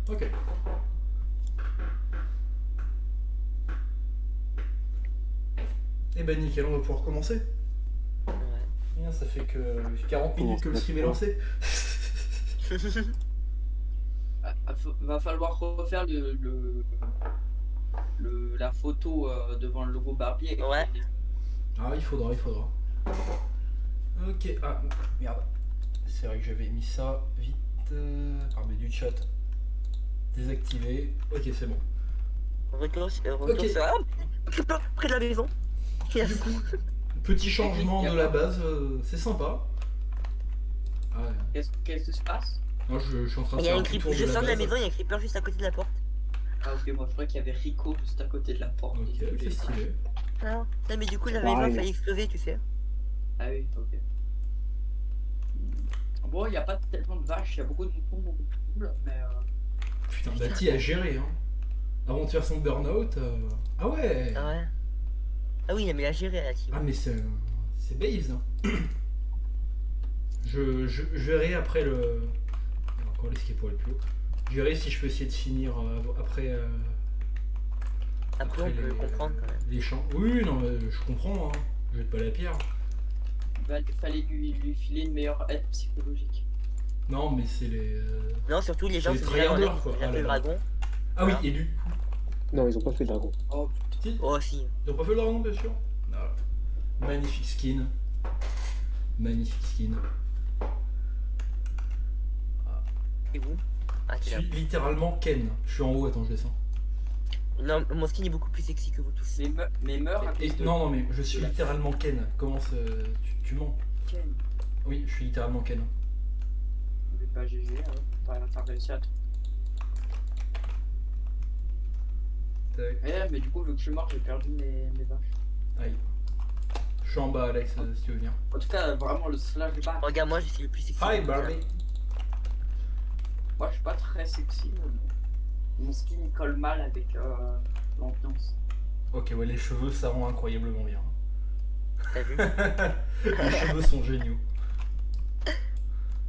Ok. Et ben nickel, on va pouvoir commencer. Ouais. Bien, ça fait que 40 minutes que le stream est lancé. Va falloir refaire la photo devant le logo Barbie. Avec Ouais. Ah, il faudra. Ok, ah merde. C'est vrai que j'avais mis ça vite. Mais du chat désactivé. Ok, c'est bon. Retour Ok. sur... Ah, près de la maison. Yes. Du coup, petit changement de la base, c'est sympa. Ah, ouais. Qu'est-ce qui se passe? Moi, je suis en train de Il y faire a un un petit creeper, tour de je la sors de la base. maison, il y a un creeper juste à côté de la porte. Ah ok, moi je croyais qu'il y avait Rico juste à côté de la porte. Ok, c'est stylé. Ah, non, mais du coup, la Pareil. maison a failli exploser, tu sais. Ah oui, ok. Bon, il n'y a pas tellement de vaches, il y a beaucoup de moutons, beaucoup de poules, mais Putain, Bati a géré, hein. Avant de faire son burn-out. Ah ouais. Ah ouais. Ah oui, mais il a géré la team. Ah, mais c'est Baves, hein. Je verrai après le. Il y a encore l'escape pour les plus haut. Je verrai si je peux essayer de finir après. Après, on peut le comprendre quand même. Les champs. Oui, non, mais je comprends, hein. Je jette pas la pierre. il fallait lui filer une meilleure aide psychologique. Non, mais c'est les. Non, surtout les gens les sont déjà dans tryharders, quoi. l'air, ils ont Ah fait là le là. dragon. Ah oui, Voilà. élu. Non, ils ont pas fait de dragon. Oh putain. Si. Oh, si. Ils ont pas fait le dragon, bien sûr. Ah. Magnifique skin. Magnifique skin. C'est vous. Ah, Je t'es là. suis littéralement Ken. Je suis en haut, attends, je descends. Non, mon skin est beaucoup plus sexy que vous tous. Mais meurt à Et, cause de non, mais je suis de la- littéralement Ken. Comment ça. Tu mens. Ken. Oui, je suis littéralement Ken. Mais pas GG, hein. T'as réussi à tout. Tac. Mais du coup, vu que je suis mort, j'ai perdu mes vaches. Aïe. Je suis en bas, Alex, si tu veux venir. En tout cas, vraiment, le slash bar. Regarde, moi, je suis le plus sexy. Hi, Barbie. Moi, je suis pas très sexy, mais bon. Mon skin il colle mal avec l'ambiance. Ok, ouais, les cheveux, ça rend incroyablement bien. T'as vu? Les cheveux sont géniaux.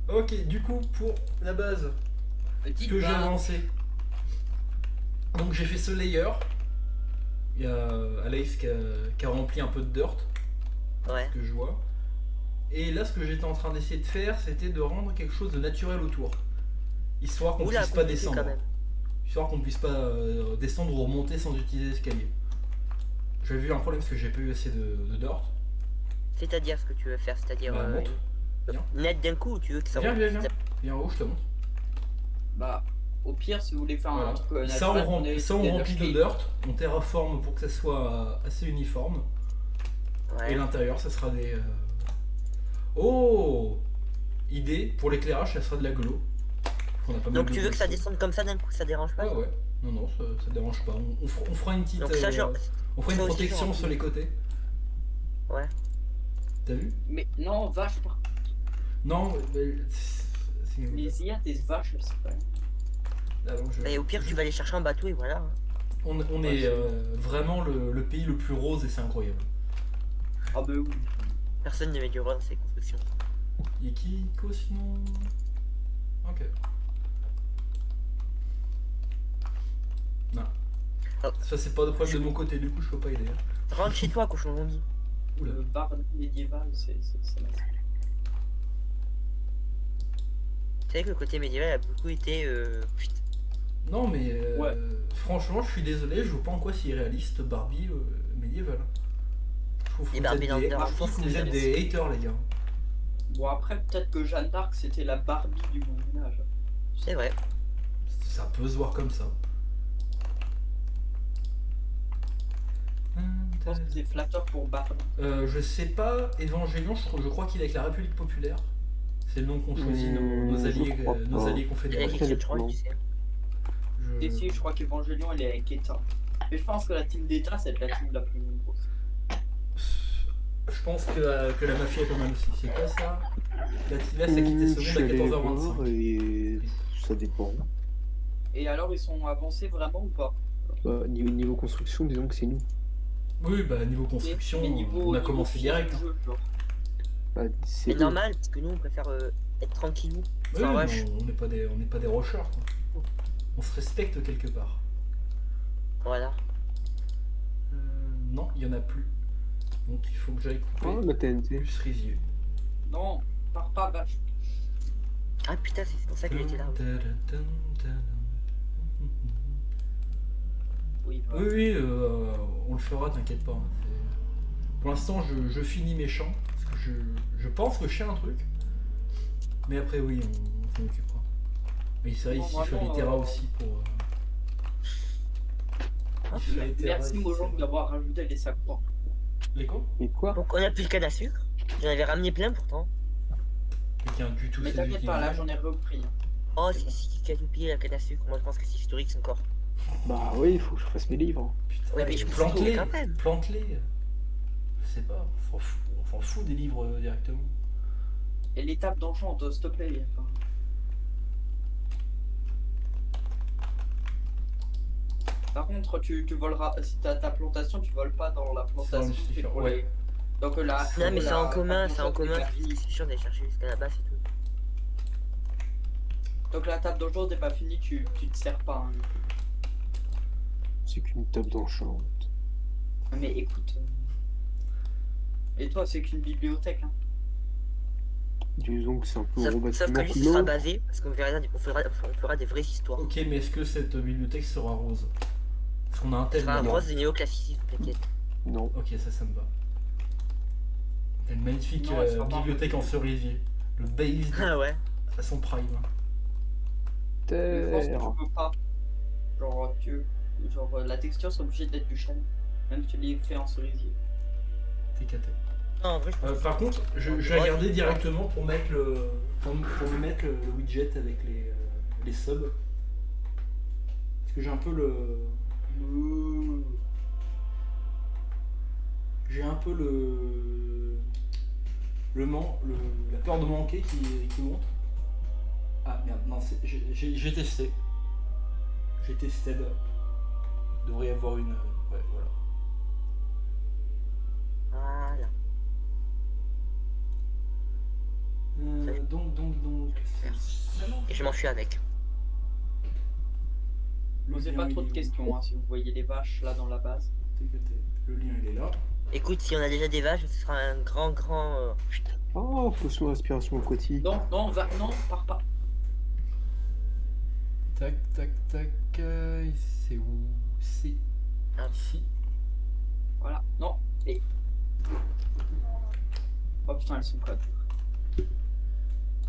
Ok, du coup, pour la base, ce que j'ai avancé. Donc j'ai fait ce layer. Il y a Alex qui a rempli un peu de dirt, Ouais. ce que je vois. Et là, ce que j'étais en train d'essayer de faire, c'était de rendre quelque chose de naturel autour. Histoire qu'on Oula, puisse pas compliqué descendre. quand même. Histoire qu'on puisse pas descendre ou remonter sans utiliser l'escalier. J'avais vu un problème parce que j'ai pas eu assez de dirt. C'est-à-dire ce que tu veux faire, c'est-à-dire Bah, monte. Viens. net d'un coup ou tu veux que ça Viens, remonte viens, viens. Viens en haut, je te montre. Bah, au pire, si vous voulez faire Voilà. un truc Ça, on naturel, remplit, ça, on des remplit de lâchetés. dirt, on terraforme pour que ça soit assez uniforme. Ouais. Et l'intérieur, ça sera des. Oh, idée, pour l'éclairage, ça sera de la glow. On a pas mal Donc de tu veux que ça glowstone. descende comme ça d'un coup, ça dérange pas? Ouais, ouais. Non, non, ça dérange pas. On fera une petite. Donc ça, genre... On fera une ça aussi, protection genre- sur les côtés. Ouais. T'as vu? Mais non, vache, Non, mais. mais il y a des vaches, c'est pas. Alors, Et au pire, tu vas aller chercher un bateau et voilà. On est vraiment le pays le plus rose et c'est incroyable. Ah bah oui. Personne ne met du roi dans ses constructions. Y'a qui, Nico, sinon? Ok. Non. Oh. Ça, c'est pas de problème de mon côté, du coup, je peux pas aider. Rentre chez toi, cochon zombie. Oula. Le bar médiéval, c'est nice. Tu sais que le côté médiéval a beaucoup été... Putain. Non, mais Ouais. franchement, je suis désolé, je vois pas en quoi c'est irréaliste Barbie médiéval. Je trouve que Et vous Barbie êtes dans des, le je trouve que vous êtes des haters, les gars. Bon, après, peut-être que Jeanne d'Arc, c'était la Barbie du Moyen-Âge. C'est vrai. Ça peut se voir comme ça. Je pense que c'est flatteur pour Barbie. Je sais pas, Evangelion, je crois qu'il est avec la République populaire. C'est le nom qu'ont choisi nos je alliés, crois nos pas. alliés Il y a confédérés. quelque chose, je crois, tu sais. Et si, je crois qu'Evangelion, elle est avec Eta. Mais je pense que la team d'Eta, c'est la team la plus grosse. Je pense que la mafia est pas mal aussi. C'est quoi ça? La Tilas a quitté ce Je monde à suis allé voir 14h25. et ça dépend. Et alors, ils sont avancés vraiment ou pas? Bah, niveau construction, disons que c'est nous. Oui, bah niveau construction, Mais on a commencé niveau direct. du jeu, genre. Bah, c'est C'est nous. normal, parce que nous, on préfère être tranquillou. Oui, Sans mais rush. on n'est pas des rushers. Quoi. On se respecte quelque part. Voilà. Non, il y en a plus. Donc il faut que j'aille couper Oh, la TNT. plus Rizier. Non, pars pas, vache. Ah putain, c'est pour ça que j'étais là. Oui, bah. Oui, on le fera, t'inquiète pas. Pour l'instant, je finis mes champs. Parce que je pense que je sais un truc. Mais après, oui, on s'en occupera. Mais c'est vrai, Non, ici, il vraiment, fallait Terra aussi pour. Il fallait Terra Merci ici, Mojang c'est- d'avoir rajouté les sacs points. Les quoi? Et quoi? Donc on a plus de canne à sucre. J'en avais ramené plein pourtant. Quelqu'un du tout Mais séduit t'inquiète qui pas, vient. là j'en ai repris. Oh, c'est si qui a tout pillé la canne à sucre. Moi je pense que c'est historique encore. Bah oui, il faut que je fasse mes livres. Putain, Ouais, mais je me plante-les, souviens quand même. plante-les. Je sais pas, on s'en fout des livres directement. Et l'étape d'enchant, s'il te plaît. Enfin, par contre, tu voleras. Si t'as ta plantation, tu voles pas dans la plantation. C'est tu sûr, voles- ouais. Donc là. Non, mais c'est en la commun, c'est en plantation commun. n'est pas finie. C'est sûr d'aller chercher jusqu'à là-bas, c'est tout. Donc la table d'enchant n'est pas finie, tu te sers pas. Hein. C'est qu'une table d'enchant. Mais écoute. Et toi, c'est qu'une bibliothèque. Hein. Disons que c'est un peu un gros Sauf que bâtiment lui, ce sera clos. basé, parce qu'on verra, on fera des vraies histoires. Ok, mais est-ce que cette bibliothèque sera rose? Parce qu'on a un Ce thème sera un là-bas. rose de néoclassicisme, t'inquiète. Non. Ok, ça me va. T'as une magnifique Non, elle sera pas bibliothèque en cerisier. Le base Ah ouais. à son prime. Mais je pense que Terre. tu peux pas. Genre, la texture c'est obligée d'être du chêne. Même si tu l'as fait en cerisier. T'es caté. Non, en vrai, je pense Par contre, je vais regarder directement pour mettre pour me mettre le widget avec les subs. Parce que j'ai un peu j'ai un peu la peur de manquer qui monte. Ah merde, non, j'ai testé. J'ai testé. Devrait y avoir une. Ouais, voilà. Voilà. Donc. Et je m'enfuis avec. Posez pas trop de questions hein, si vous voyez les vaches là dans la base. Le lien il est là. Écoute, si on a déjà des vaches, ce sera un grand. Oh, potion de respiration aquatique. Non, non, pars pas. Tac. C'est où? C'est Ah. ici. Voilà, non, et. Oh putain, elles sont connes.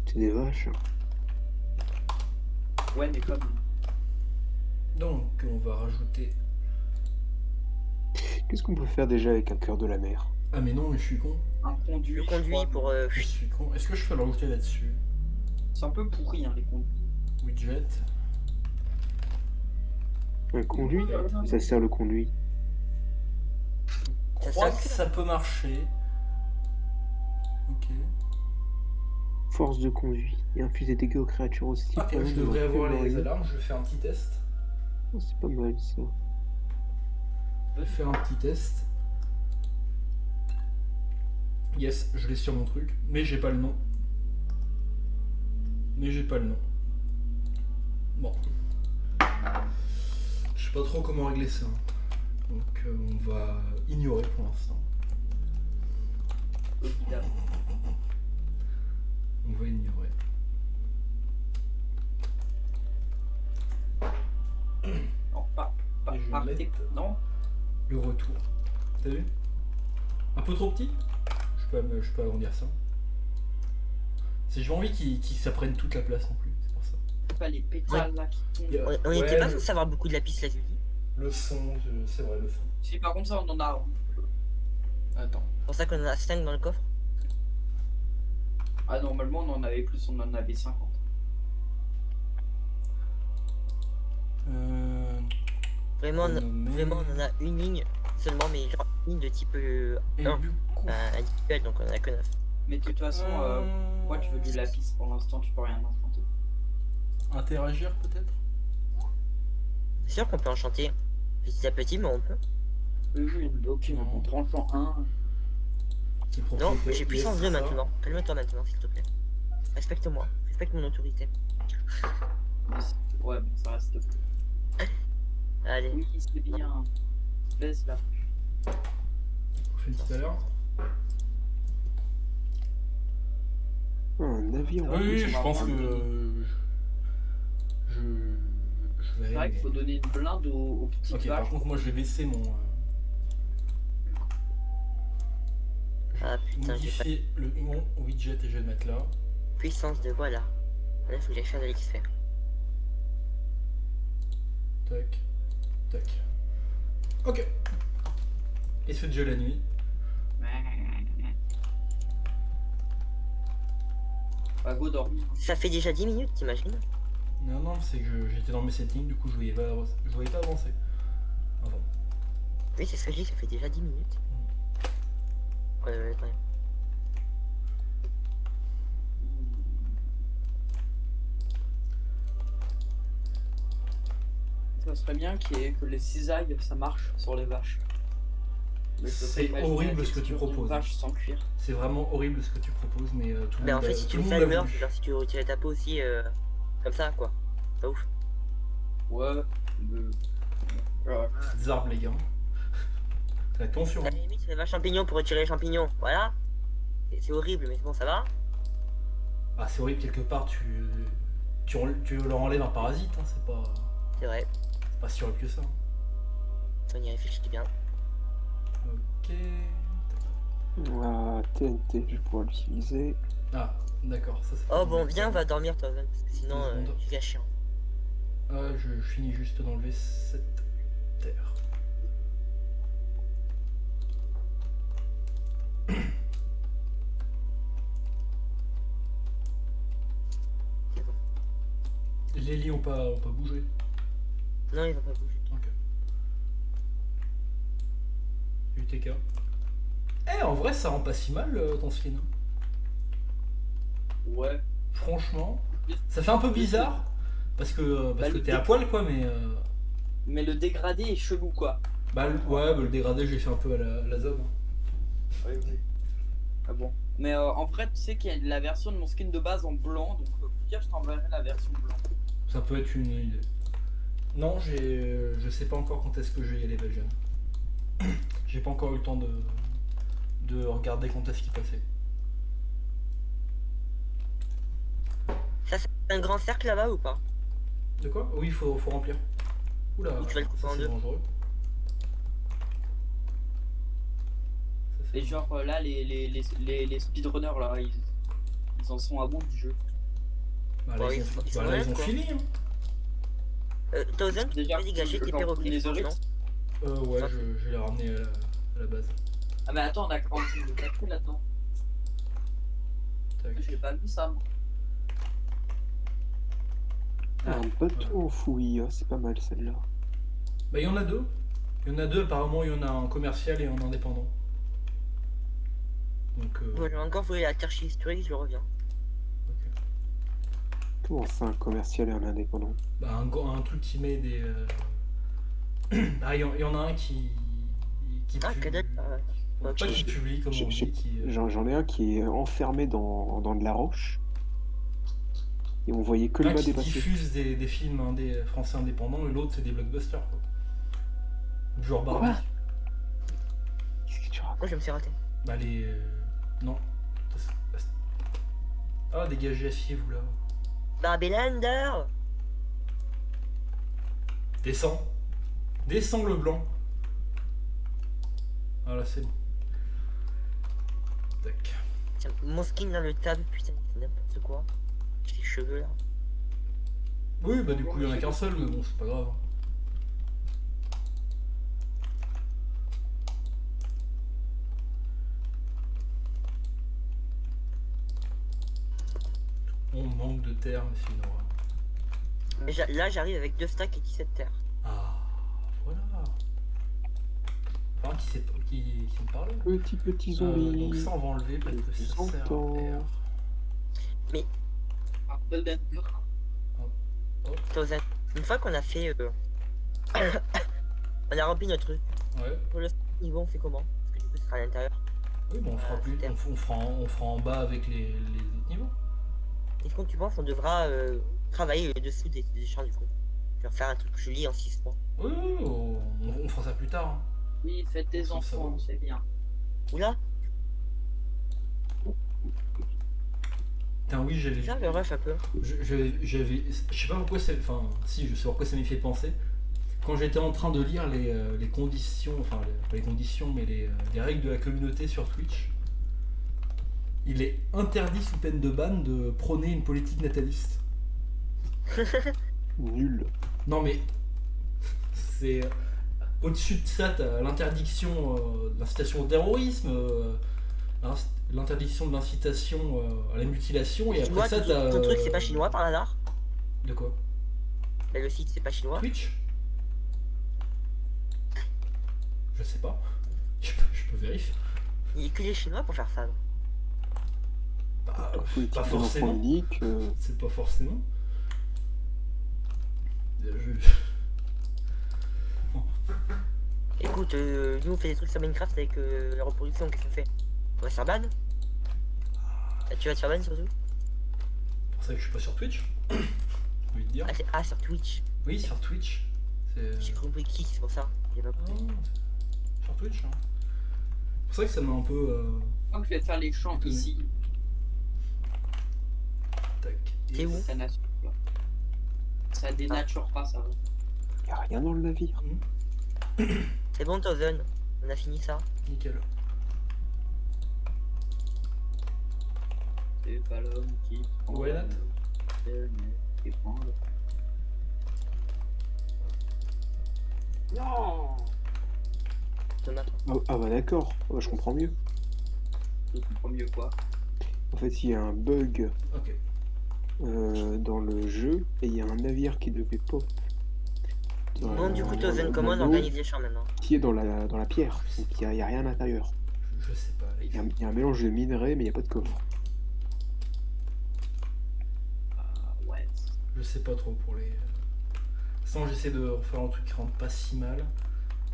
C'est des vaches. Ouais, mais comme. Donc on va rajouter. Qu'est-ce qu'on peut faire déjà avec un cœur de la mer? Ah mais non, mais je suis con. Un conduit. Le je conduit crois. pour. Je suis con. Est-ce que je peux le rajouter là-dessus? C'est un peu pourri hein, les conduits. Widget. Un conduit? Ça sert le conduit. Je Ça crois sert que que ça peut marcher. Ok. Force de conduit. Et infuse des dégâts aux créatures hostiles. Ok, par je exemple, devrais dans avoir le les film. alarmes. Je vais faire un petit test. Oh, c'est pas mal ça. Je vais faire un petit test. Yes, je l'ai sur mon truc, mais j'ai pas le nom. Bon. Je sais pas trop comment régler ça. Donc on va ignorer pour l'instant. Évidemment. On va ignorer. Non, Et je partez. mette- Non, Le retour. T'as vu? Un peu trop petit? Je peux agrandir ça. C'est j'ai envie qu'ils s'apprennent toute la place en plus, c'est pour ça. c'est pas les pétales là qui tombent. On était Ouais, pas censé avoir beaucoup de lapis lazuli. le son, c'est vrai, le son. Si par contre ça on en a. Attends. C'est pour ça qu'on en a 5 dans le coffre. Ah normalement on en avait plus, on en avait 50. Vraiment, Renommé. vraiment, on en a une ligne seulement, mais genre une ligne de type Et 1 du coup. individuel, donc on en a que 9. Mais de toute façon, moi tu veux du lapis pour l'instant, tu peux rien enchanter. Interagir peut-être? C'est sûr qu'on peut enchanter petit à petit, mais on peut. Oui, donc Non. en tranchant un. C'est Non, propriété. j'ai puissance 2 Yes, ça. maintenant. Calme-toi maintenant, s'il te plaît. Respecte-moi, respecte mon autorité. Ouais, bon, ça reste. Allez. Oui, c'est bien. Laisse là. On fait tout à l'heure. Un navire. Ouais, Oui, on je va pense prendre que je C'est vais vrai aller. qu'il faut donner une blinde aux petites Ok, vaches. par contre, moi je vais baisser mon. Ah putain, j'ai pas de Modifier mon widget et je vais le mettre là. puissance de voilà. Là, il faut que j'aille faire de l'XP. Tac, tac. Ok. Il se fait déjà la nuit. Bah, go dormir. Ça fait déjà 10 minutes, t'imagines? Non, non, c'est que j'étais dans mes settings, du coup je voyais pas avancer. Avant. Oui, c'est ce que je dis, ça fait déjà 10 minutes. Ouais. Ça serait bien que les cisailles ça marche sur les vaches. Mais je peux C'est pas imaginer horrible la ce que tu texture d'une proposes. vache sans cuir. C'est vraiment horrible ce que tu proposes, mais tout le Mais monde en fait, a- si tout tu le le monde fais à l'a l'heure, voulu. genre si tu retirais ta peau aussi, comme ça, quoi. Pas ouf. Ouais. Des arbres, les gars. Attention. À la limite, c'est les vaches champignons pour retirer les champignons. Voilà. C'est horrible, mais bon, ça va. Ah, c'est horrible quelque part, tu leur enlèves un parasite, hein, c'est C'est vrai. pas si horrible que ça. On y réfléchit bien. Ok. Ah, TNT, je vais pouvoir l'utiliser. Ah, d'accord, ça c'est. Oh bon, viens, on va dormir, toi, Van, parce que sinon, Deux secondes. tu vas chiant. Ah, je finis juste d'enlever cette terre. C'est bon. Les lits ont pas bougé. Non, il va pas bouger. Ok. UTK. Eh, en vrai, ça rend pas si mal ton skin. Hein. Ouais. Franchement, ça fait un peu bizarre parce que Bah, le t'es à poil quoi, mais Mais le dégradé est chelou quoi. le dégradé, j'ai fait un peu à la zone. Hein. Oui. Ah bon. Mais en vrai, tu sais qu'il y a la version de mon skin de base en blanc, donc au pire, je t'enverrai la version blanc. Ça peut être une idée. Non, je sais pas encore quand est-ce que je vais y aller, Belgium. J'ai pas encore eu le temps de regarder quand est-ce qu'il passait. Ça, c'est un grand cercle là-bas ou pas? De quoi? Oui, il faut remplir. Oula, Ou tu vas le couper ça en c'est deux. dangereux. Ça, c'est Et genre là, les speedrunners là, ils en sont à bout du jeu. Bah, là, Ouais, ils ils ont, sont bah, là, honnêtes, ils ont quoi. fini. Hein. Thousand, tu Déjà, peux dégager tes genre, perroquets, les je pense, non? oryx. Ouais, je vais les ramener à la base. Ah mais attends, on a 40 de café là-dedans. Tac. J'ai pas vu ça moi. Ah, Un bateau en fouille, c'est pas mal celle-là. Bah, il y en a deux. Il y en a deux, apparemment, il y en a un commercial et un indépendant. Donc, Bon, j'ai encore fouillé la terre historique, je reviens. ok. Comment ça, un commercial et un indépendant? Bah, un truc qui met des. Ah, il y en a un qui. Ah, cadet. Pas Ok. qui publie, comme on dit, qui. J'en ai un qui est enfermé dans de la roche. Et on voyait que le Un bas qui dépasser. diffuse des films des français indépendants et l'autre c'est des blockbusters quoi. Du genre Barbie. Quoi? Qu'est-ce que tu racontes? Moi, je me suis raté. Bah les. Non. Ah dégagez acier vous là. Barbelander. Descends. Descends le blanc. Voilà c'est bon. Tac. Tiens, mon skin dans le tab, putain, c'est n'importe quoi. J'ai les cheveux là. Oui bah du coup il y en a qu'un seul mais bon c'est pas grave. On manque de terre mais c'est une horreur. Mais là, j'arrive avec 2 stacks et 17 terres. Ah voilà. Enfin, qui me parle. Petit zombie. Donc ça on va enlever parce que ça sert à terre. Thousand. Une fois qu'on a fait. On a rempli notre truc. Ouais. Pour le niveau, on fait comment? Parce que du coup, ce sera à l'intérieur. Oui bon on fera plus. On fera en bas avec les autres niveaux. Est-ce que tu penses qu'on devra travailler le dessous des champs du coup. Je vais faire un truc joli en 6 mois. Oui, on fera ça plus tard. Hein. Oui, faites des Faut enfants, savoir. c'est bien. Oula, Putain, oui, j'avais vu. ça le ref un peu. Je sais pas pourquoi c'est. Enfin, si, je sais pourquoi ça m'y fait penser. Quand j'étais en train de lire les conditions, enfin, pas les conditions, mais les règles de la communauté sur Twitch, il est interdit sous peine de ban de prôner une politique nataliste. Nul. Non, mais c'est. Au-dessus de ça, t'as l'interdiction de l'incitation au terrorisme, l'interdiction de l'incitation à la mutilation, et Chinois, après ça, ton, t'as. ton truc c'est pas chinois par hasard? De quoi? Là, le site c'est pas chinois? Twitch? Je sais pas. Je peux vérifier. Il y a que les chinois pour faire ça. Non? Bah, Politique pas de l'enfant forcément. unique. C'est pas forcément. Écoute, nous on fait des trucs sur Minecraft avec la reproduction, qu'est-ce qu'on fait? On va se faire ban? Tu vas te faire ban surtout? C'est pour ça que je suis pas sur Twitch. J'ai envie de dire. Sur Twitch. Oui, sur Twitch. C'est. J'ai compris qui, c'est pour ça. J'ai pas compris. Ah, sur Twitch. Hein. C'est pour ça que ça m'a un peu. Donc je vais faire les champs étonné. ici. Tac. T'es où? Ça nature pas. Ça dénature pas, ça va. Y a rien dans le navire. C'est bon, Tozen, on a fini ça. Nickel. C'est pas l'homme qui prend Ouais, Nat. c'est le mec qui prend le... Non. Thomas. Ah bah d'accord, ah bah, je comprends mieux. Je comprends mieux quoi. En fait, il y a un bug Ok. dans le jeu et il y a un navire qui devait pop. Bon, du coup, Tozen, comment on organise les champs maintenant? Qui est dans la pierre, donc il y a rien à l'intérieur. Je sais pas. Là, Il y a un mélange de minerais, mais il n'y a pas de coffre. Ouais. Je sais pas trop pour les. Sans j'essaie de refaire un truc qui rentre pas si mal.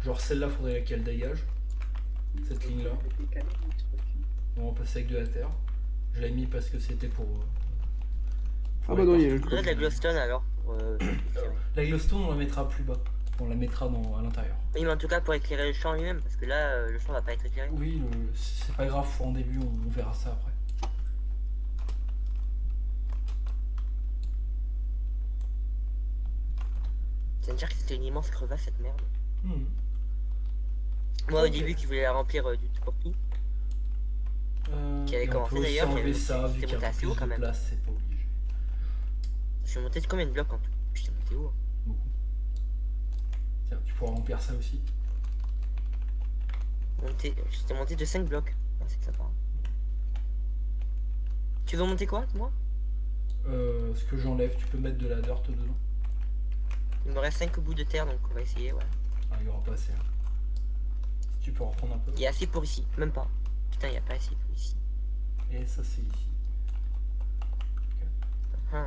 Genre celle-là, faudrait qu'elle dégage. Cette ligne-là. On va passer avec de la terre. Je l'ai mis parce que c'était pour. Ah bah non, il y a le Je voudrais de la glowstone alors. La glowstone, on la mettra plus bas. On la mettra à l'intérieur. Oui, mais en tout cas pour éclairer le champ lui-même, parce que là, le champ va pas être éclairé. Oui, c'est pas grave, en début, on verra ça après. Ça veut dire que c'était une immense crevasse cette merde. Hmm. Moi au Ok. début qui voulais la remplir du tout pour tout. Qui avait Et on commencé peut aussi d'ailleurs, enlever mais ça, vu c'était qu'il y a monté un peu assez haut plus quand de même. place, c'est pas obligé. Je suis monté de combien de blocs en tout? J'étais monté où? Beaucoup. Tiens, tu pourras remplir ça aussi. J'étais monté de 5 blocs. Ah, c'est que ça part. Tu veux monter quoi, moi? Ce que j'enlève, tu peux mettre de la dirt dedans. Il me reste 5 bouts de terre donc on va essayer, ouais. Ah, il y aura pas assez. Hein. Si tu peux en reprendre un peu. Il y a assez pour ici, même pas. Putain, il y a pas assez pour ici. Et ça, c'est ici. Ah.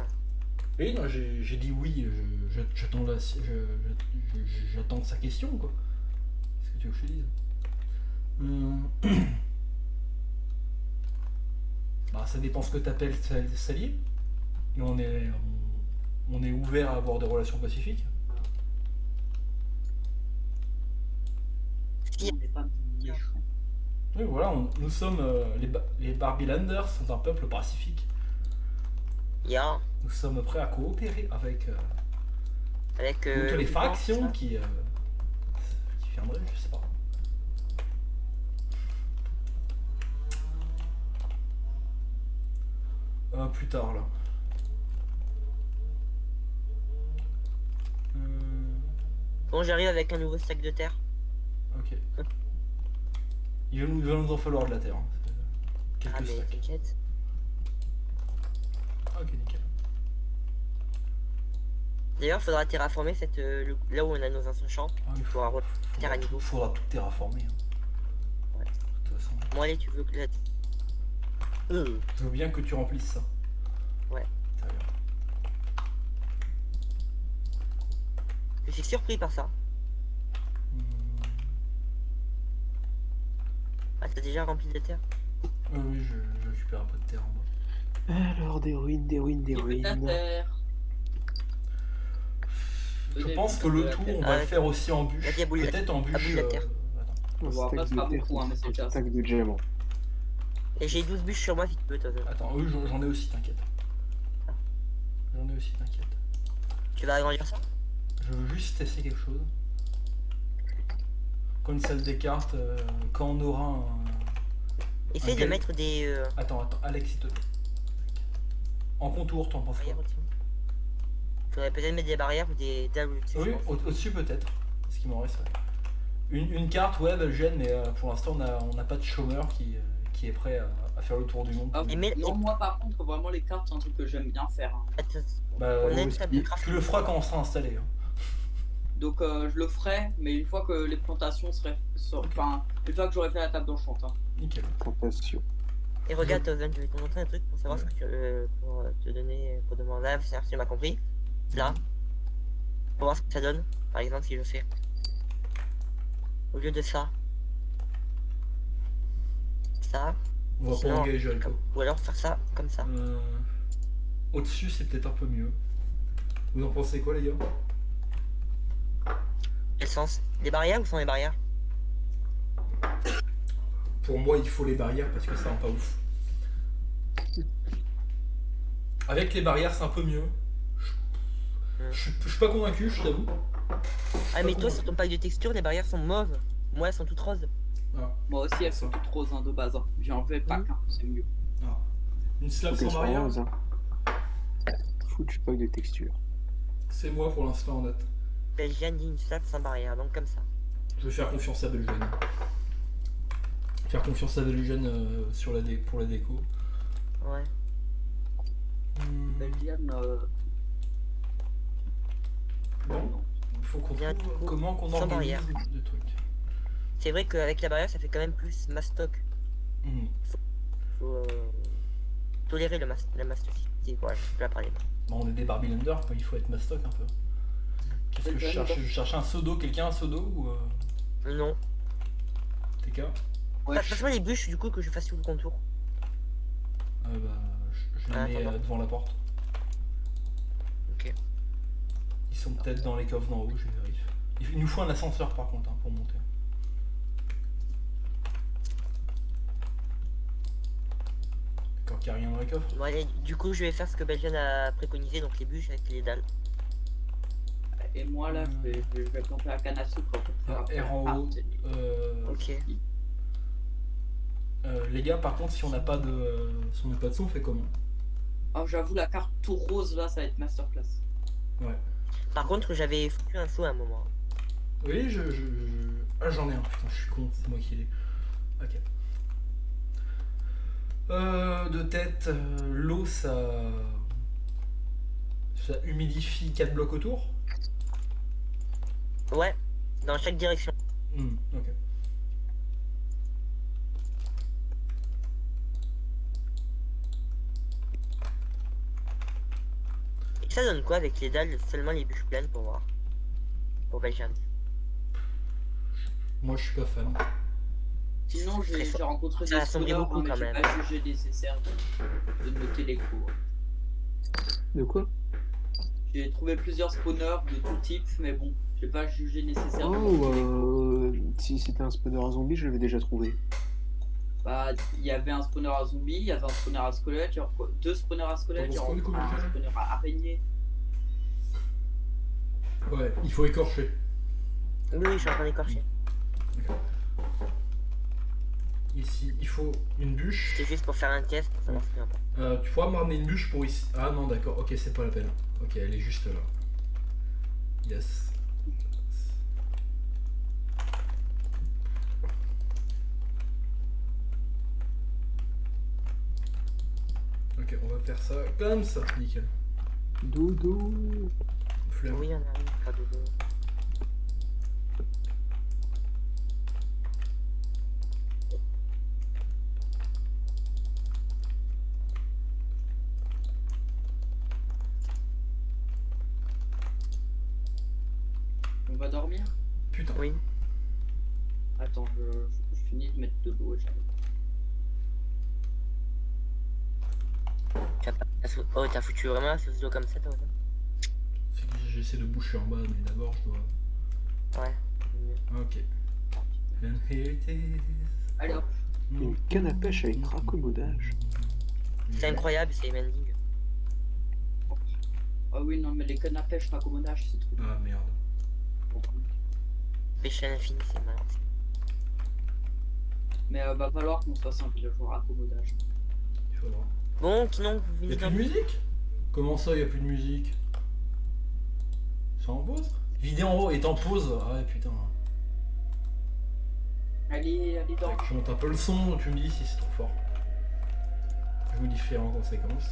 Oui, non, j'ai dit oui, j'attends j'attends sa question, quoi. Qu'est-ce que tu veux que je te dise? Bah, ça dépend ce que t'appelles s'allier. Mais on est ouvert à avoir des relations pacifiques. Si. On n'est pas méchants. Oui, voilà, nous sommes les Barbilanders sont un peuple pacifique. Il y a Nous sommes prêts à coopérer avec avec toutes les ça. factions qui viendraient, je sais pas. Plus tard là. Bon, j'arrive avec un nouveau stack de terre. Ok. Il va nous en falloir de la terre. Hein. Ah Quelques mais stacks. t'inquiète. Ok, nickel. D'ailleurs, faudra terraformer là où on a nos anciens champs. Ah, il Faudra terre à niveau. faudra tout terraformer. Hein. Ouais. De toute façon. Bon allez, tu veux que la... Je veux bien que tu remplisses ça. Ouais. Très bien. Je suis surpris par ça. Hmm. Ah, t'as déjà rempli de terre? Oui, je récupère un peu de terre en bas. Alors, des ruines, des ruines, des Il veut de la ruines. terre. Je pense que le tour, on va le faire aussi en bûche. Vas-y, à bout de- Peut-être en à bout bûche. de la terre. Un Bon, après, stack ce sera de terre beaucoup, hein, mais contre c'est un déjà ça. stack de diamant. Et j'ai 12 bûches sur moi si tu veux, toi. Attends, oui, j'en ai aussi, t'inquiète. J'en ai aussi, t'inquiète. Tu vas agrandir ça? Je veux juste tester quelque chose. Quand une salle des cartes, quand on aura un... Essaye de gal- mettre des. Attends, Alex, s'il te plaît. En contour, t'en penses quoi? Barrières au-dessus. Faudrait peut-être mettre des barrières ou des dalles au-dessus. Oui, je pense. au-dessus peut-être. Ce qui m'en reste, ouais. Une carte, ouais, elle gêne, mais pour l'instant, on n'a pas de chômeur qui est prêt à faire le tour du monde. Ah, Et mais- non, moi par contre, vraiment les cartes, c'est un truc que j'aime bien faire. Hein. Attends, Bah, on a moi une aussi. table de craft. tu le feras quand on sera installé. Hein. Donc je le ferai, mais une fois que les plantations seraient... Enfin, une fois que j'aurai fait la table d'enchant. Hein. Nickel. Plantation. Et regarde, Tozen, je vais te montrer un truc pour savoir Ouais. ce que tu pour te donner, pour demander à si tu m'as compris. Là. Pour voir ce que ça donne. Par exemple, si je fais. Au lieu de ça. Ça. On va pas Sinon, engager Jericho. Ou alors faire ça comme ça. Au-dessus, c'est peut-être un peu mieux. Vous en pensez quoi, les gars? Quel sens? Des barrières ou sans les barrières? Pour moi, il faut les barrières parce que ça rend pas ouf. Avec les barrières, c'est un peu mieux. Je suis pas convaincu, je t'avoue. Ah, mais toi, sur ton pack de texture, les barrières sont mauves. Moi, elles sont toutes roses. Ah, Moi aussi, elles sont toutes roses hein, de base. Hein. J'ai enlevé le pack, hein, c'est mieux. ah. Une slab Faut sans qu'elle soit barrière, rose, hein. Foutu pack de texture. c'est moi pour l'instant en date. Belgiane dit une slab sans barrière, donc comme ça. Je vais faire confiance à Belgian. Faire confiance à Belgian pour la déco. Ouais. Belgienne, Bon, il faut qu'on Bien, trouve du coup, comment qu'on sans organise barrière. le truc. C'est vrai qu'avec la barrière, ça fait quand même plus mastoc. Mhm. Faut tolérer la mastocité. Voilà, je peux la parler. Bon, on est des Barbie Lander, quoi, il faut être mastoc un peu. Qu'est-ce que je cherche? Je cherche un pseudo, quelqu'un un pseudo ou Non. TK? ouais, Passe-moi les bûches, du coup, que je fasse tout le contour. Bah, je les Ah, mets attends. devant la porte. Ok. Ils sont peut-être dans les coffres d'en haut, je vérifie. Il nous faut un ascenseur par contre hein, pour monter. D'accord, qu'il n'y a rien dans les coffres. Bon, allez, du coup, je vais faire ce que Belgian a préconisé, donc les bûches avec les dalles. et moi là, je vais planter la canne à sucre. Pour Ah, faire R en la haut. tarte. Ok. Les gars, par contre, si on n'a pas de son, on fait comment? Oh, j'avoue, la carte tout rose là, ça va être masterclass. Ouais. Par contre, j'avais foutu un saut à un moment. Oui, Ah, j'en ai un, putain, je suis con, c'est moi qui l'ai. Ok. De tête, l'eau, ça humidifie 4 blocs autour. Ouais, dans chaque direction. Ok. Et ça donne quoi avec les dalles, seulement les bûches pleines pour voir. Pour Belgian. Moi, je suis pas fan. Sinon, j'ai rencontré Ça des assombrit spawners, beaucoup, mais quand j'ai même. pas jugé nécessaire de noter les cours. De quoi? J'ai trouvé plusieurs spawners de tout type, mais bon, j'ai pas jugé nécessaire de Oh, noter les cours. si c'était un spawner à zombie, je l'avais déjà trouvé. Bah, il y avait un spawner à zombie, il y avait un spawner à squelette, genre quoi, 2 spawners à squelette, T'en genre penses quoi, un Nicolas spawner à araignée. Ouais, il faut écorcher. Oui, oui, je suis en train d'écorcher. Ici, il faut une bûche. C'était juste pour faire un test pour savoir ce qu'il y a pas. Tu pourras me ramener une bûche pour ici. Ah non, d'accord, ok, c'est pas la peine. Ok, elle est juste là. Yes. Ok, on va faire ça comme ça. Nickel. Dodo. Flemme. Oui, on arrive à faire de dos. On va dormir. Putain. Oui. Attends, je finis de mettre de l'eau et j'arrive. Oh, t'as foutu vraiment la sauce d'eau comme ça, toi? C'est que j'essaie de boucher en bas, mais d'abord je dois. Ouais. Ok. And here it is. Allez hop. Une canne à pêche avec raccommodage. C'est incroyable, c'est mending. Ah oui, non, mais les cannes à pêche, raccommodage, c'est trop bien. Ah merde. Pêche à l'infini, c'est malin. Mais va falloir qu'on se fasse un villageois raccommodage. Il faut voir. Bon, sinon, vous Y'a venez plus de musique? Comment ça, y'a plus de musique? C'est en pause? Vidéo est en pause? Ah ouais, putain. Allez, allez dans. Je monte un peu le son, tu me dis si c'est trop fort. Je modifie en conséquence.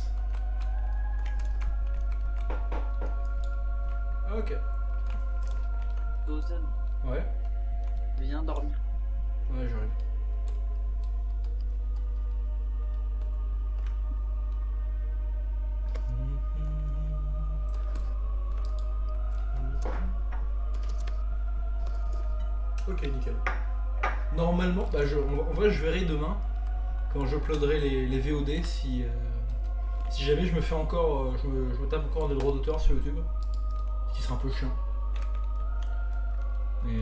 Ok. Dozen, Ouais. viens dormir. Ouais, j'arrive. Ok, nickel. Normalement, bah en vrai, je verrai demain, quand je uploaderai les VOD, si jamais je me fais encore, je me tape encore des droits d'auteur sur YouTube, ce qui sera un peu chiant. Mais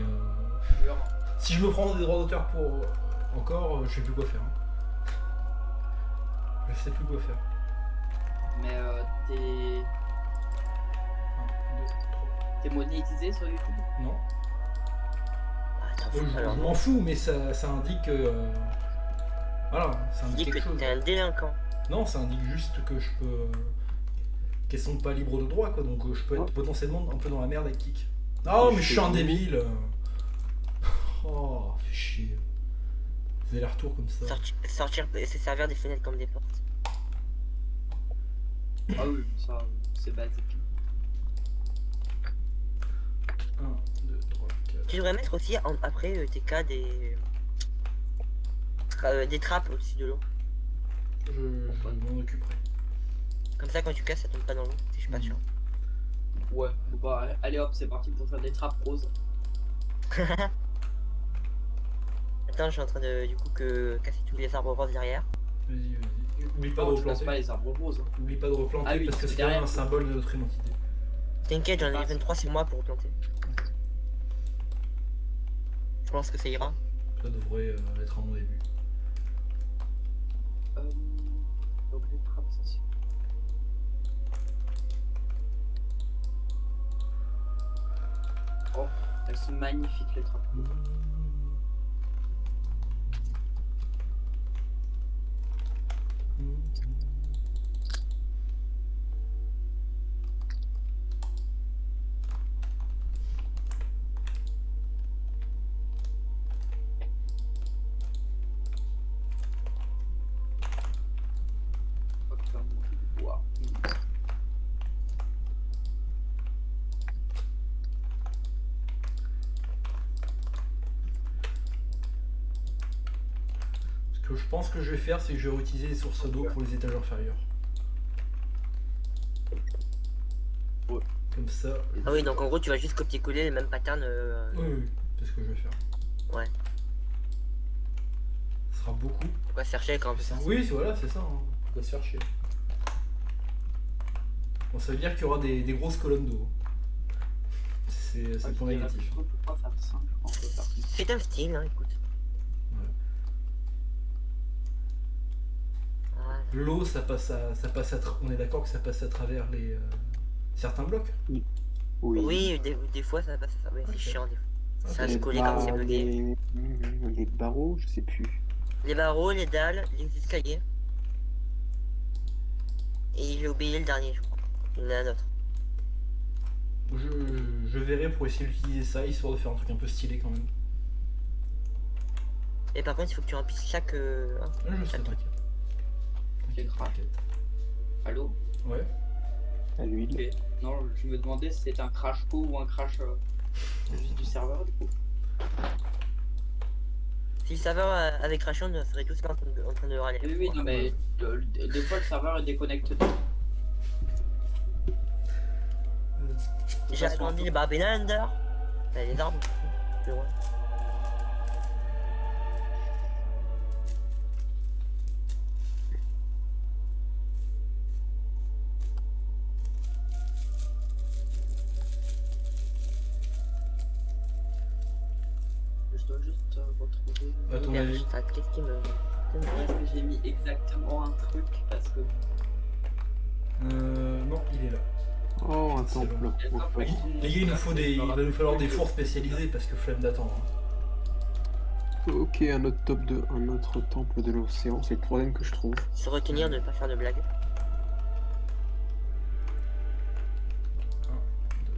si je me prends des droits d'auteur pour encore, je sais plus quoi faire. Je sais plus quoi faire. Mais t'es 1, 2, 3. t'es monétisé sur YouTube? Non. Attends, Je alors, m'en fous, mais ça indique. Voilà, ça dis indique que quelque chose. t'es un délinquant. Non, ça indique juste que je peux. Qu'elles sont pas libres de droit, quoi, donc je peux être potentiellement un peu dans la merde avec Kik. Oh, mais je suis un débile. Oh, fais chier. Des allers-retours comme ça. Sortir et se servir des fenêtres comme des portes. Ah oui, ça, c'est basique. 1, 2, 3, 4. Tu devrais mettre aussi après tes cas des trappes au-dessus de l'eau. Je m'en occuperai. Comme ça, quand tu casses, ça tombe pas dans l'eau. Je suis pas sûr. Ouais, bah allez hop, c'est parti pour faire des trappes roses. Attends, je suis en train de du coup casser tous les arbres roses derrière. Vas-y, vas-y. Oublie pas de Non, tu casses replanter. pas les arbres roses. Hein. Oublie pas de replanter Ah oui, parce que c'est c'est quand même derrière. un symbole de notre identité. T'inquiète, j'en ai Ah, 23, c'est moi pour replanter. Je pense que ça ira. Ça devrait être à mon début. Donc les trappes, ça suffit. Oh, elles sont magnifiques les trappes. Hop, wow. Ce que je pense que je vais faire, c'est que je vais réutiliser les sources d'eau pour les étages inférieurs. Ouais. Comme ça. Ah oui, donc en gros, tu vas juste copier-coller les mêmes patterns. Oui, oui, c'est ce que je vais faire. Ouais. Ce sera beaucoup. On va chercher quand plus même. simple. Oui, voilà, c'est ça. Hein. On va se faire chier. Bon, ça veut dire qu'il y aura des grosses colonnes d'eau. C'est le point négatif. On peut pas faire simple, on peut faire plus. C'est un style, hein, écoute. Voilà. L'eau, ça passe on est d'accord que ça passe à travers les certains blocs. Oui. Oui, des fois ça passe à ça. Ouais, c'est Ok. chiant des fois. Ça va Ok. se coller quand c'est bloqué. les barreaux, je sais plus. Les barreaux, les dalles, les escaliers. Et j'ai oublié le dernier, je crois. Il y en a un autre. Je verrai pour essayer d'utiliser ça, histoire de faire un truc un peu stylé quand même. Et par contre, il faut que tu remplisses chaque. Ah, je sais, t'inquiète. J'ai grave. T'inquiète. Allô? Ouais. À l'huile. Ok. Non, je me demandais si c'était un crash co ou un crash juste du serveur du coup. Si le serveur avait crashé, on serait tous là en train de râler. Oui, oui, non, mais des fois le serveur est déconnecté. J'ai agrandi les Babylender. Les arbres, plus loin. retrouver. À ton Merde, avis. qu'est-ce qui me. Est-ce que j'ai mis exactement un truc parce que. Non, il est là. Oh, un C'est temple. bon. Enfin, Les gars, il va nous falloir des fours spécialisés parce que flemme d'attendre. Hein. ok, un autre temple de l'océan, c'est le troisième que je trouve. Se retenir de ne pas faire de blagues. 1, 2,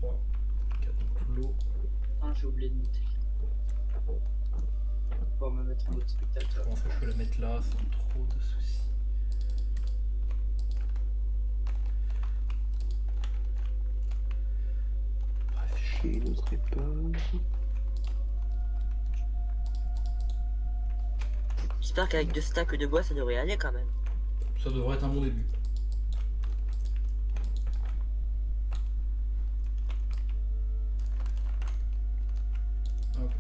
3, 4. Donc l'eau. Ah, j'ai oublié de noter. Pour me mettre en mode Je spectateur. pense que je peux la mettre là sans trop de soucis. Bref, J'ai une autre épave. J'espère qu'avec 2 stacks de bois, ça devrait aller quand même. ça devrait être un bon début. Ok.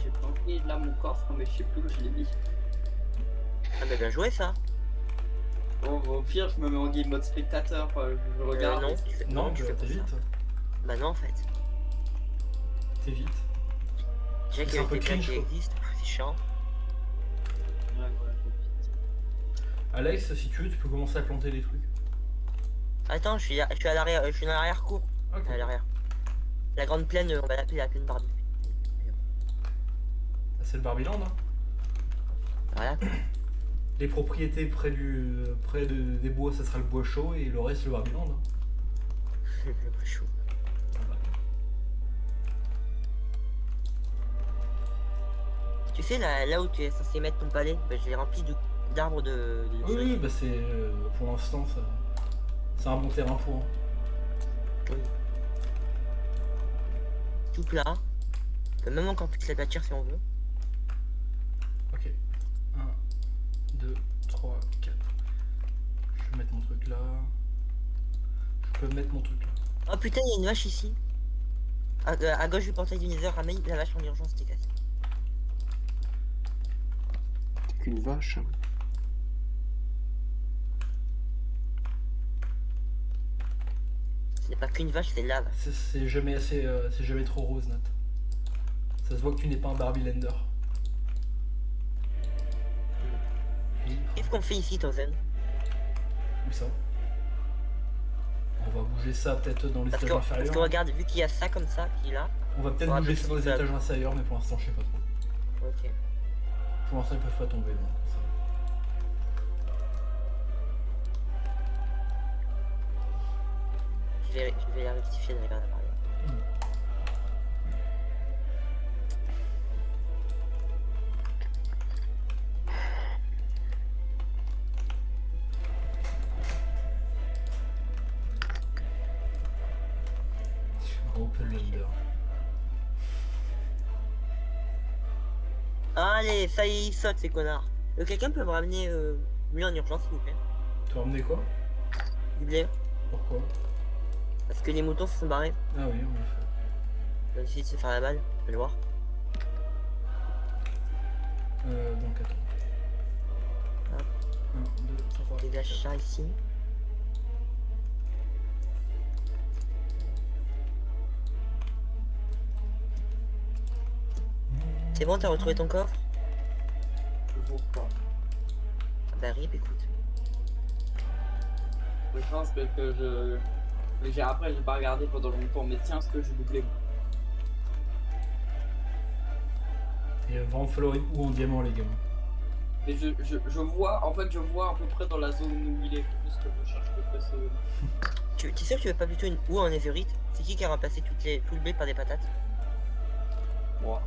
J'ai planté là mon coffre, mais je sais plus où je l'ai mis. Ah bah bien joué ça. Bon, au pire, je me mets en game mode spectateur, je regarde. Non, tu fais, Non, tu fais t'es pas vite. ça. Bah non en fait. T'es vite. Déjà qu'il y C'est a un peu des blagues cringe, qui quoi. existent, c'est chiant. Ouais, voilà, Alex, si tu veux, tu peux commencer à planter les trucs. Attends, je suis à l'arrière, je suis dans l'arrière-cour. Ok. À l'arrière. La grande plaine, on va l'appeler la plaine Barbie. Ah, c'est le Barbiland, hein. Voilà. Les propriétés près des bois, ça sera le bois chaud et le reste le Barbiland. Hein. Le plus chaud. Voilà. Tu sais, là où tu es censé mettre ton palais, bah, je l'ai rempli d'arbres de Oui, feuilles. oui, bah c'est pour l'instant ça. C'est un bon terrain pour. Hein. Oui. Tout plat. On peut même encore plus la bâtir si on veut. Ok. 1, 2, 3, 4. Je vais mettre mon truc là. Je peux mettre mon truc là. Oh putain, il y a une vache ici. À gauche du portail du Nether, ramène la vache en urgence, t'es cassé. C'est qu'une vache. Hein. Ce n'est pas qu'une vache, c'est la vache. C'est jamais assez. C'est jamais trop rose, Nat. Ça se voit que tu n'es pas un Barbilander. Oui, Qu'est-ce qu'on fait ici, Tozen? où ça? On va bouger ça peut-être dans les Parce étages que inférieurs. regarde, vu qu'il y a ça comme ça, qui est là. On va peut-être on va bouger peut-être ça dans les faire- étages inférieurs, mais pour l'instant je sais pas trop. Ok. Pour l'instant ils peuvent pas tomber donc ça. Je vais la rectifier de regarder par là. Open Lander. Allez, ça y est, ils sautent ces connards. Quelqu'un peut me ramener lui en urgence, s'il vous plaît? Tu vas ramener quoi? Du blé. Pourquoi? Parce que les moutons se sont barrés. Ah oui, en effet. Ils ont décidé de se faire la balle, tu peux le voir. Donc attends. Hop. 1, 2, 3, Des 4. achats ici. C'est bon, t'as retrouvé ton coffre? Toujours pas. Ah bah rip, écoute. Je pense que je. Mais après, j'ai pas regardé pendant longtemps, mais tiens, ce que j'ai doublé. Il va vraiment falloir une ou en diamant les gars. Mais je vois, en fait, je vois à peu près dans la zone où il est, plus que je cherche à peu près ce. Tu sais que tu veux pas plutôt une ou en netherite? C'est qui a remplacé tout le blé par des patates? Moi.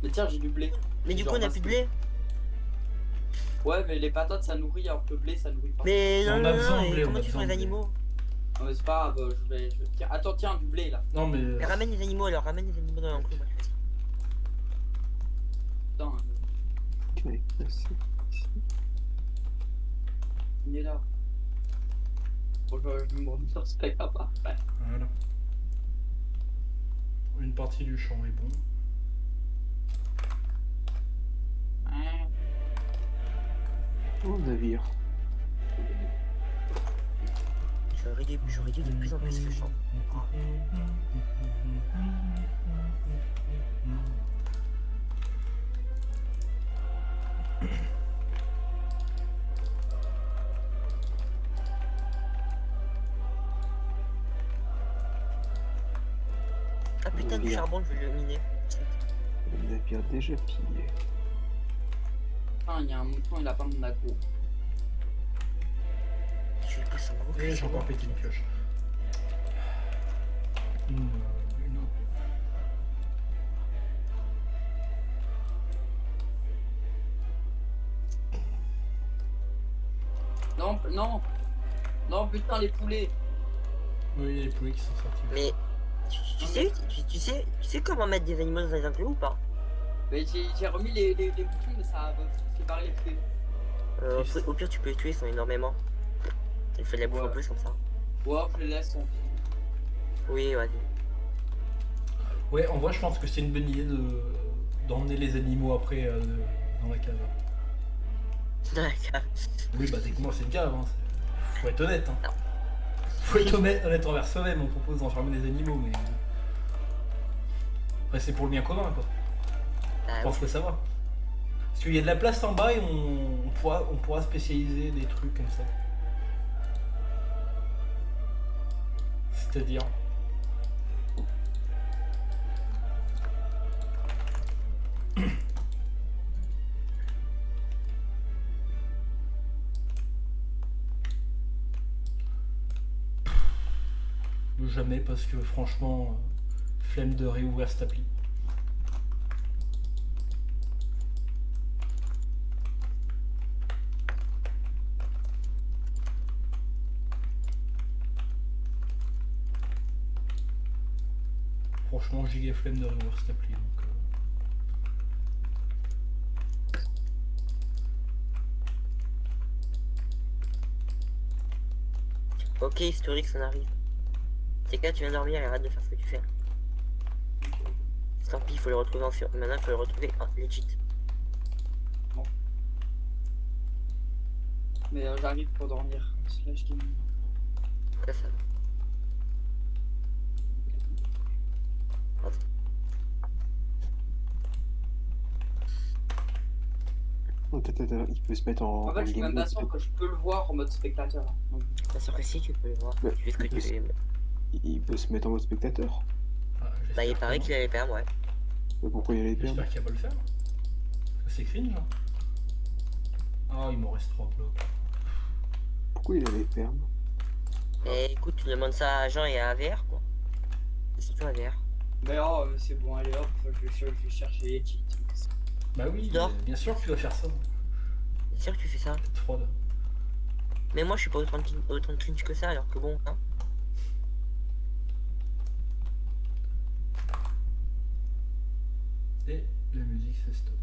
Mais tiens, j'ai du blé. Mais du Genre coup, on a parce plus de que- blé. Ouais, mais les patates ça nourrit, un peu blé ça nourrit pas. Mais On non, a non, besoin non, de et blé, on comment a tu fais besoin les de blé. animaux? Non, mais c'est pas grave, Tiens, attends, tiens, du blé là. Non mais. Mais ramène les animaux alors, ramène les animaux dans l'enclos, moi je fais ça. Putain, Ok, merci. il est là. Bon, je vais me remettre sur spec après. Voilà. Une partie du champ est bon. Oh, navire. Je réduis de plus en plus le champ. Ah putain, du charbon, je vais le miner. Le navire déjà pillé. Ah, il y a un mouton, il a pas mon agro. Je vais pas s'en gros. Et j'ai encore pété une pioche. Une autre. Non, non. Non, putain, les poulets. Oui, il y a les poulets qui sont sortis. Mais tu sais comment mettre des animaux dans les enclos ou pas? Mais j'ai remis les moutons, mais ça fait barrer les poulets. Au pire, tu peux les tuer, ils sont énormément. Il fait de la bouffe en Ouais. plus comme ça. Ouais, je les laisse en vie. Oui, vas-y. Ouais, en vrai, je pense que c'est une bonne idée d'emmener les animaux après dans la cave. D'accord. Oui, bah techniquement, c'est une cave. Hein. Faut être honnête. Hein. Faut être honnête envers soi-même. On propose d'enfermer des animaux, mais. Après, c'est pour le bien commun, quoi. Ah, Je pense que ça va. Parce qu'il y a de la place en bas et on pourra spécialiser des trucs comme ça. C'est-à-dire. Jamais, parce que franchement, flemme de réouvrir cette appli. Franchement, giga flemme de réouvrir cette appli. Donc, Ok, historique, ça arrive. C'est que tu viens de dormir et arrête de faire ce que tu fais. Tant pis, il faut le retrouver en fur. Maintenant, il faut le retrouver en legit. Mais j'arrive pour dormir. Slash gaming. Ça, ça va. Il peut se mettre en En fait, je suis game même pas mode. sûr que je peux le voir en mode spectateur. Donc, Bien sûr que si, tu peux le voir. Ouais, Tu fais ce que il peut tu veux. Il peut se mettre en mode spectateur. ah, Bah, il j'espère paraît que qu'il non. allait perdre, ouais. Mais pourquoi il allait perdre? J'espère qu'il va pas le faire. Parce que c'est cringe. Hein. Ah, il m'en reste 3 blocs. Pourquoi il allait perdre? Et écoute, tu demandes ça à Jean et à AVR, quoi. C'est surtout AVR. mais oh, c'est bon, allez hop, je vais chercher les cheats. Bah oui, Tu dors bien sûr que tu dois faire ça. C'est sûr que tu fais ça. Tête froide. Mais moi, je suis pas autant de cringe que ça, alors que bon, hein. Et la musique, c'est stop.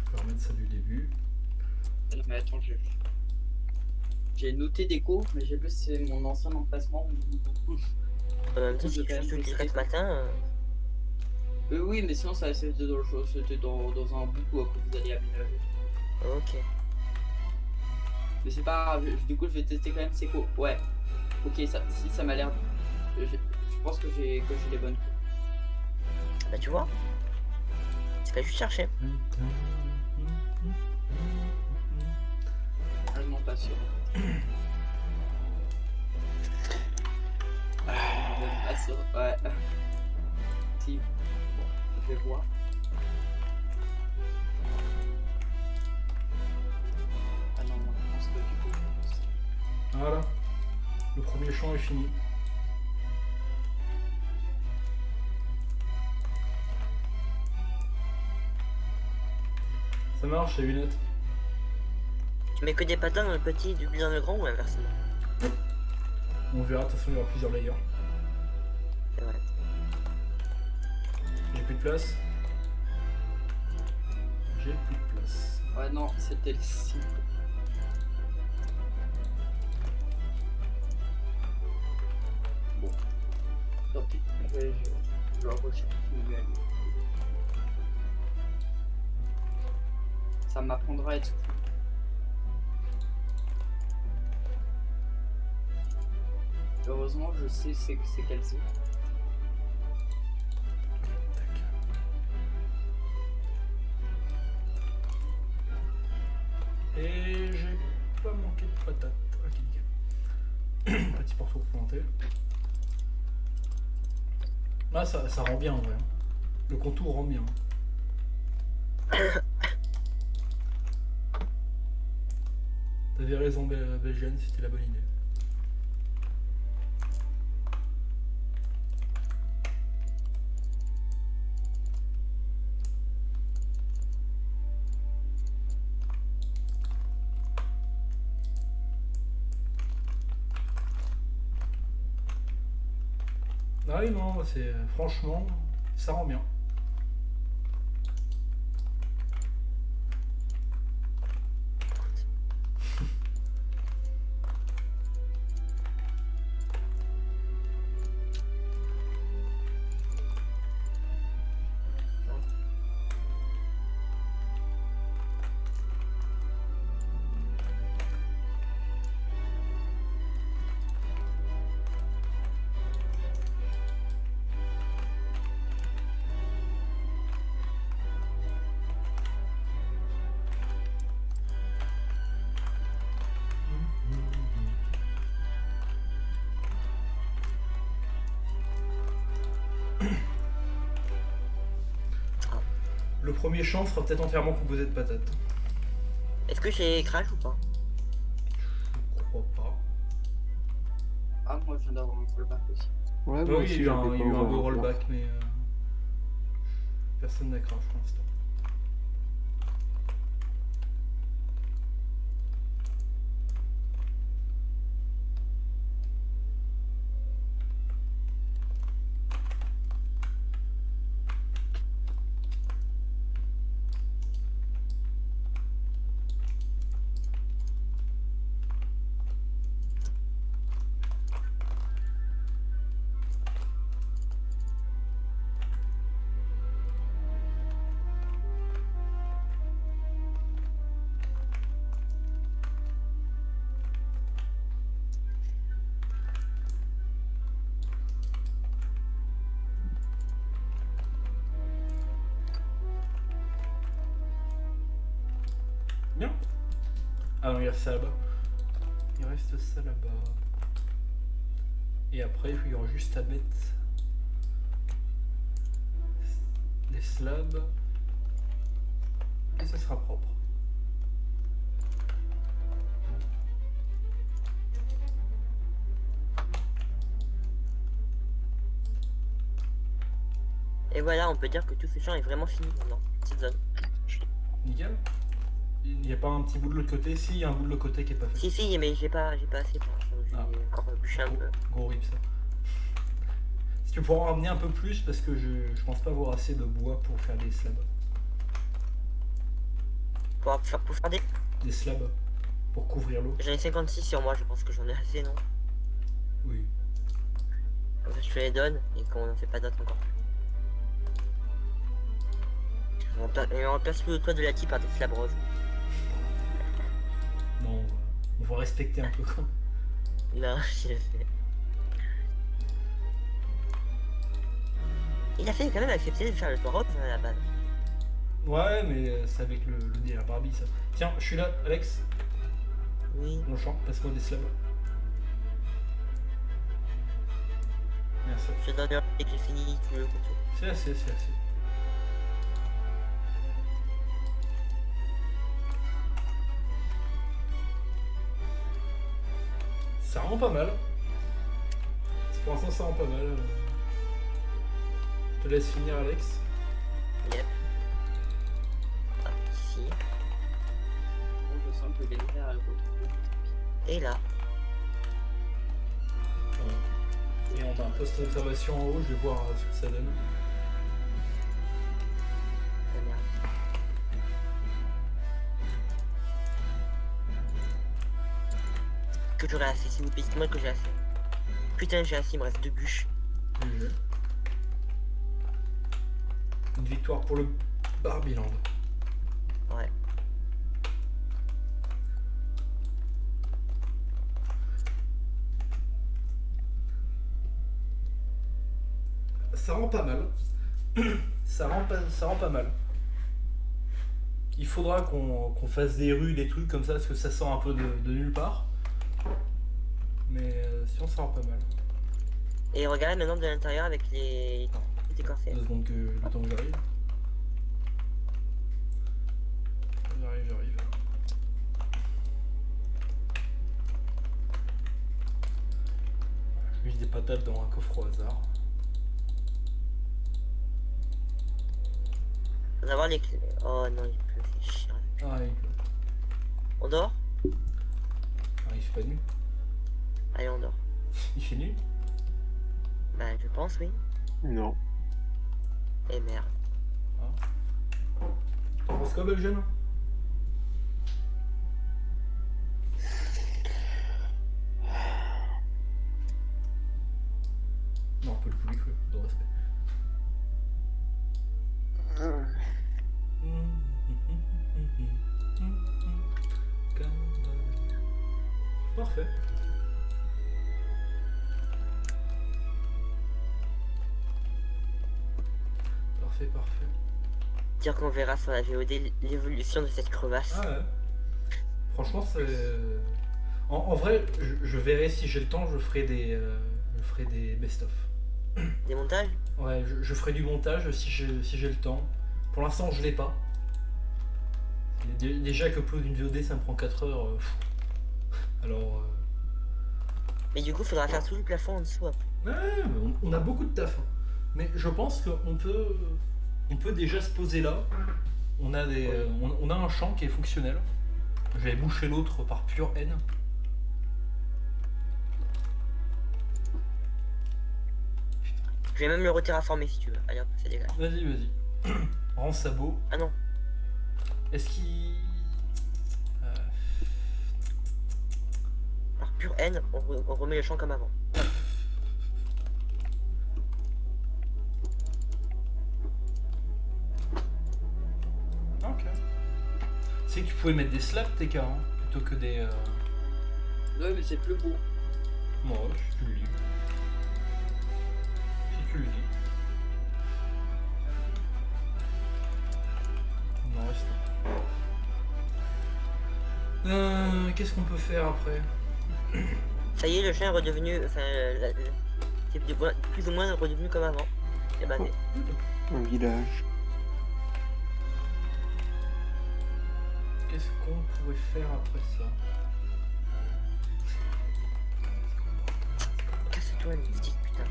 Je vais remettre ça du début. Non, mais attends, j'ai noté déco, mais j'ai vu c'est mon ancien emplacement. En même temps, Je si tu vais fais même ce tester. matin, Oui, mais sinon, ça c'était dans un bout où vous allez aménager. ok. Mais c'est pas grave, du coup, je vais tester quand même c'est quoi. Ouais, ok, si ça m'a l'air. Je pense que j'ai les bonnes. Bah, tu vois. C'est pas juste chercher. Vraiment pas sûr. Pas sûr, ouais. Si. Bon, je vais voir. Ah non, je pense que du coup. Voilà. Le premier champ est fini. Ça marche, c'est lunettes. Tu mets que des patins dans le petit, du dans le grand ou inversement? On verra, de toute façon, il y aura plusieurs layers. C'est vrai. J'ai plus de place. J'ai plus de place. Ouais, non, c'était le site. Bon. Tant pis, je le recherche. Ça m'apprendra à être fou. Heureusement, je sais c'est quelle zone. Tac. Et j'ai pas manqué de patates. Ok, nickel. Petit morceau planté. Là, ça rend bien en vrai. Le contour rend bien. T'avais raison, Belgienne, c'était la bonne idée. Ah oui, non, c'est franchement, ça rend bien. Le premier champ sera peut-être entièrement composé de patates. Est-ce que j'ai crash ou pas? Je crois pas. Ah, moi je viens d'avoir un rollback aussi. Ouais, Ah moi oui, aussi, il y a eu j'avais un, il y a pas eu un ouvert beau encore. rollback, mais personne n'a crash pour l'instant. Bien. Ah non, il reste ça là-bas. Il reste ça là-bas. Et après, il y aura juste à mettre les slabs. Et ça sera propre. Et voilà, on peut dire que tout ce champ est vraiment fini maintenant, cette zone. Nickel. Il n'y a pas un petit bout de l'autre côté? Si, il y a un bout de l'autre côté qui est pas fait. Si, mais j'ai pas assez pour l'instant. Je Ah. vais encore bûcher un peu. Gros rip ça. Si tu pourras en ramener un peu plus, parce que je pense pas avoir assez de bois pour faire des slabs. Pour faire Des slabs. Pour couvrir l'eau. J'en ai 56 sur moi, je pense que j'en ai assez, non? Oui. Comme ça, je te les donne et qu'on n'en fait pas d'autres encore. Et on remplace le toit de la type par des slabs roses. Non, on va respecter un peu quand même. Non, je le sais. Il a fait quand même accepter de faire le toit rose à la base. Ouais, mais c'est avec le délire Barbie ça. Tiens, je suis là, Alex. Oui. Mon champ, passe-moi des slabs. Merci. Je te donne dès que j'ai fini tout le contour. C'est assez, c'est assez. Ça rend pas mal. Pour l'instant, ça rend pas mal. Je te laisse finir, Alex. Yep. Ah, ici. Bon, je sens que l'hiver est retrouvé. Et là. Et on a un poste d'observation en haut, je vais voir ce que ça donne. Ah, merde. Que j'aurai assez, s'il vous plaît, dites-moi que j'ai assez. Putain, j'ai assez, il me reste 2 bûches. GG. Une victoire pour le Barbieland. Ouais. ça rend pas mal. Ça rend pas mal. Il faudra qu'on fasse des rues, des trucs comme ça, parce que ça sort un peu de nulle part. Mais sinon, ça rend pas mal. Et regarde maintenant de l'intérieur avec les coiffés. 2 secondes que le temps que j'arrive. J'arrive. J'ai mis des patates dans un coffre au hasard. On va voir les clés. Oh non, il pleut, c'est chiant. Ah, il pleut. On dort? Ah, il fait pas nu. Allez, on dort. Il fait nu. Bah, je pense, oui. Non. Et merde. T'en penses quoi, Belgium? Non, on peut le public, de respect. Parfait. Parfait. Dire qu'on verra sur la VOD l'évolution de cette crevasse. Ah ouais. Franchement, c'est... En vrai, je verrai si j'ai le temps, je ferai des best-of. Des montages? Ouais, je ferai du montage si j'ai le temps. Pour l'instant, je l'ai pas. Déjà que upload une VOD, ça me prend 4 heures. Alors... Mais du coup, faudra faire tout le plafond en dessous après. Ouais, on a beaucoup de taf. Hein. Mais je pense qu'on peut déjà se poser là. On a un champ qui est fonctionnel. J'avais bouché l'autre par pure haine. Je vais même le reterraformer si tu veux. Allez hop, ça dégage. Vas-y. Rends sabot. Ah non. Est-ce qu'il... Par pure haine, on remet le champ comme avant. Ok. C'est que tu pouvais mettre des slabs TK hein, plutôt que des... Ouais, mais c'est plus beau. Moi, si tu le lis. Si tu le lis. Non, reste. Qu'est-ce qu'on peut faire après? Ça y est, le champ est redevenu. Enfin, c'est plus ou moins redevenu comme avant. Et bah, Un village. Qu'est-ce qu'on pourrait faire après ça? casse-toi, mystique, putain.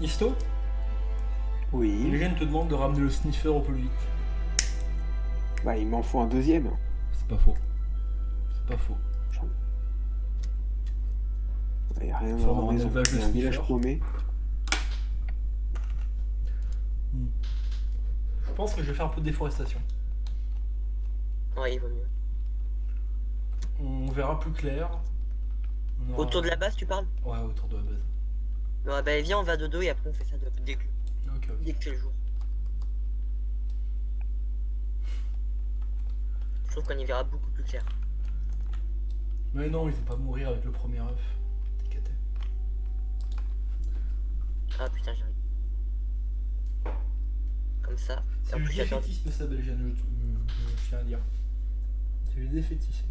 Histo? Oui. Les jeunes te demandent de ramener le sniffer au plus vite. Bah, il m'en faut un deuxième. C'est pas faux. C'est pas faux. Il n'y a rien Faut dans avoir la un maison. élevage de Il y a un village sniffer. paumé. Je pense que je vais faire un peu de déforestation. Ouais, il vaut mieux. On verra plus clair. On aura- Autour de la base, tu parles? Ouais, autour de la base. Ouais, bah viens, on va dodo et après on fait ça dès que Ok. c'est le jour. Je trouve qu'on y verra beaucoup plus clair. Mais non, il faut pas mourir avec le premier œuf. T'es caté. Ah putain, j'arrive. Comme ça. C'est En le plus, j'adore. défaitisme ça, Belgiane, je tiens à dire. C'est le défaitisme.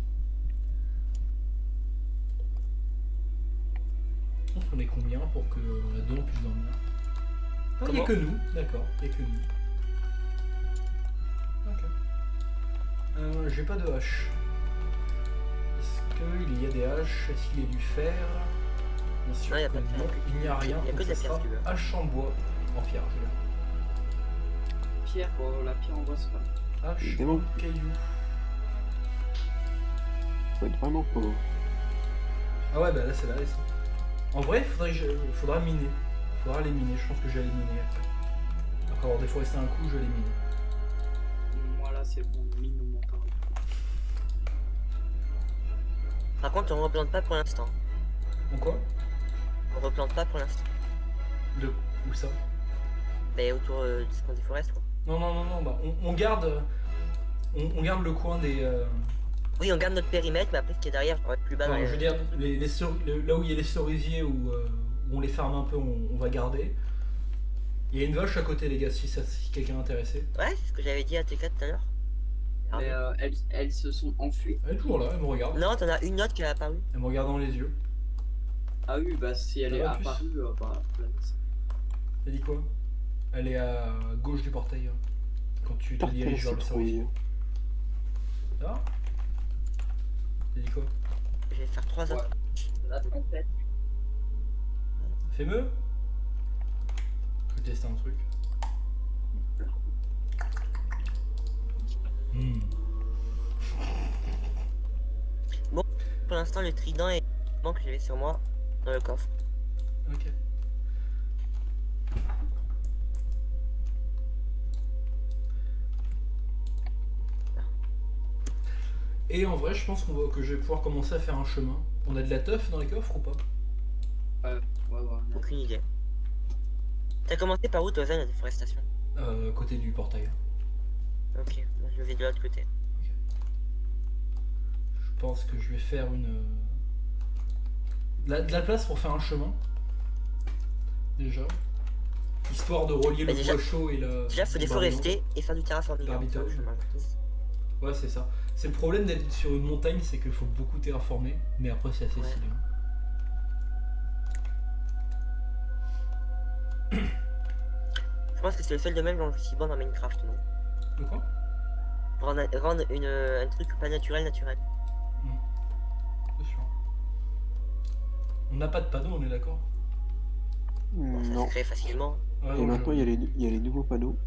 On est combien pour que la deux on puisse dormir? Ah, il n'y a Comment que nous, d'accord, il n'y a que nous. Ok. J'ai pas de hache. Est-ce qu'il y a des haches? Est-ce qu'il y a du fer? Bien sûr Non, il y a que pas de fer. non, il n'y a rien. Il y a que donc de la ça pierre, sera si tu veux. hache en bois, en pierre, je veux dire. Pierre, la pierre en bois, c'est pas. Hache Évidemment. en caillou. Faut être vraiment pauvre. Ah ouais, bah là c'est la laisse. En vrai, faudra miner. Faudra les miner. Je pense que je vais les miner après. Après avoir déforesté un coup, je vais les miner. Moi là, c'est bon, mine ou mon parle. Par contre, on replante pas pour l'instant. Donc quoi? On replante pas pour l'instant. De où ça? Bah autour de ce qu'on déforeste quoi. Non, bah on garde. On garde le coin des. Oui, on garde notre périmètre, mais après, ce qui est derrière, je pourrais être plus bas. Enfin, je veux dire, là où il y a les cerisiers, où on les ferme un peu, on va garder. Il y a une vache à côté, les gars, si quelqu'un est intéressé. Ouais, c'est ce que j'avais dit à T4 tout à l'heure. Mais elles se sont enfuies. Elle est toujours là, elle me regarde. Non, t'en as une autre qui est apparue. Elle me regarde dans les yeux. Ah oui, bah si elle Ça est va, plus apparue, bah, je la laisse. Elle dit quoi? Elle est à gauche du portail. Quand tu te Portail diriges vers le cerisier. citrouille. Ça va? Elle dit quoi? Je vais faire 3 autres. La trompette. Fais mieux. Je vais tester un truc. Hmm. Pour l'instant, le trident est que j'avais sur moi dans le coffre. Ok. Et en vrai, je pense que je vais pouvoir commencer à faire un chemin. On a de la teuf dans les coffres ou pas? Ouais. Aucune idée. T'as commencé par où, toi, Zen, la déforestation? Côté du portail. Ok, moi, je vais de l'autre côté. Je pense que je vais faire de la place pour faire un chemin. Déjà. Histoire de relier Bah, le déjà- bois chaud et la. Déjà, faut le déforester et faire du terraforming. L'arbitrage, Enfin, chemin. Ouais, c'est ça. C'est le problème d'être sur une montagne, c'est qu'il faut beaucoup terraformer, mais après c'est assez Ouais. stylé. Je pense que c'est le seul domaine où je suis bon dans Minecraft, non? De quoi? Rendre un truc pas naturel, naturel. C'est sûr. On n'a pas de panneau, on est d'accord? Bon, ça Non. se crée facilement. Ouais, Et donc, maintenant, il y a les nouveaux panneaux.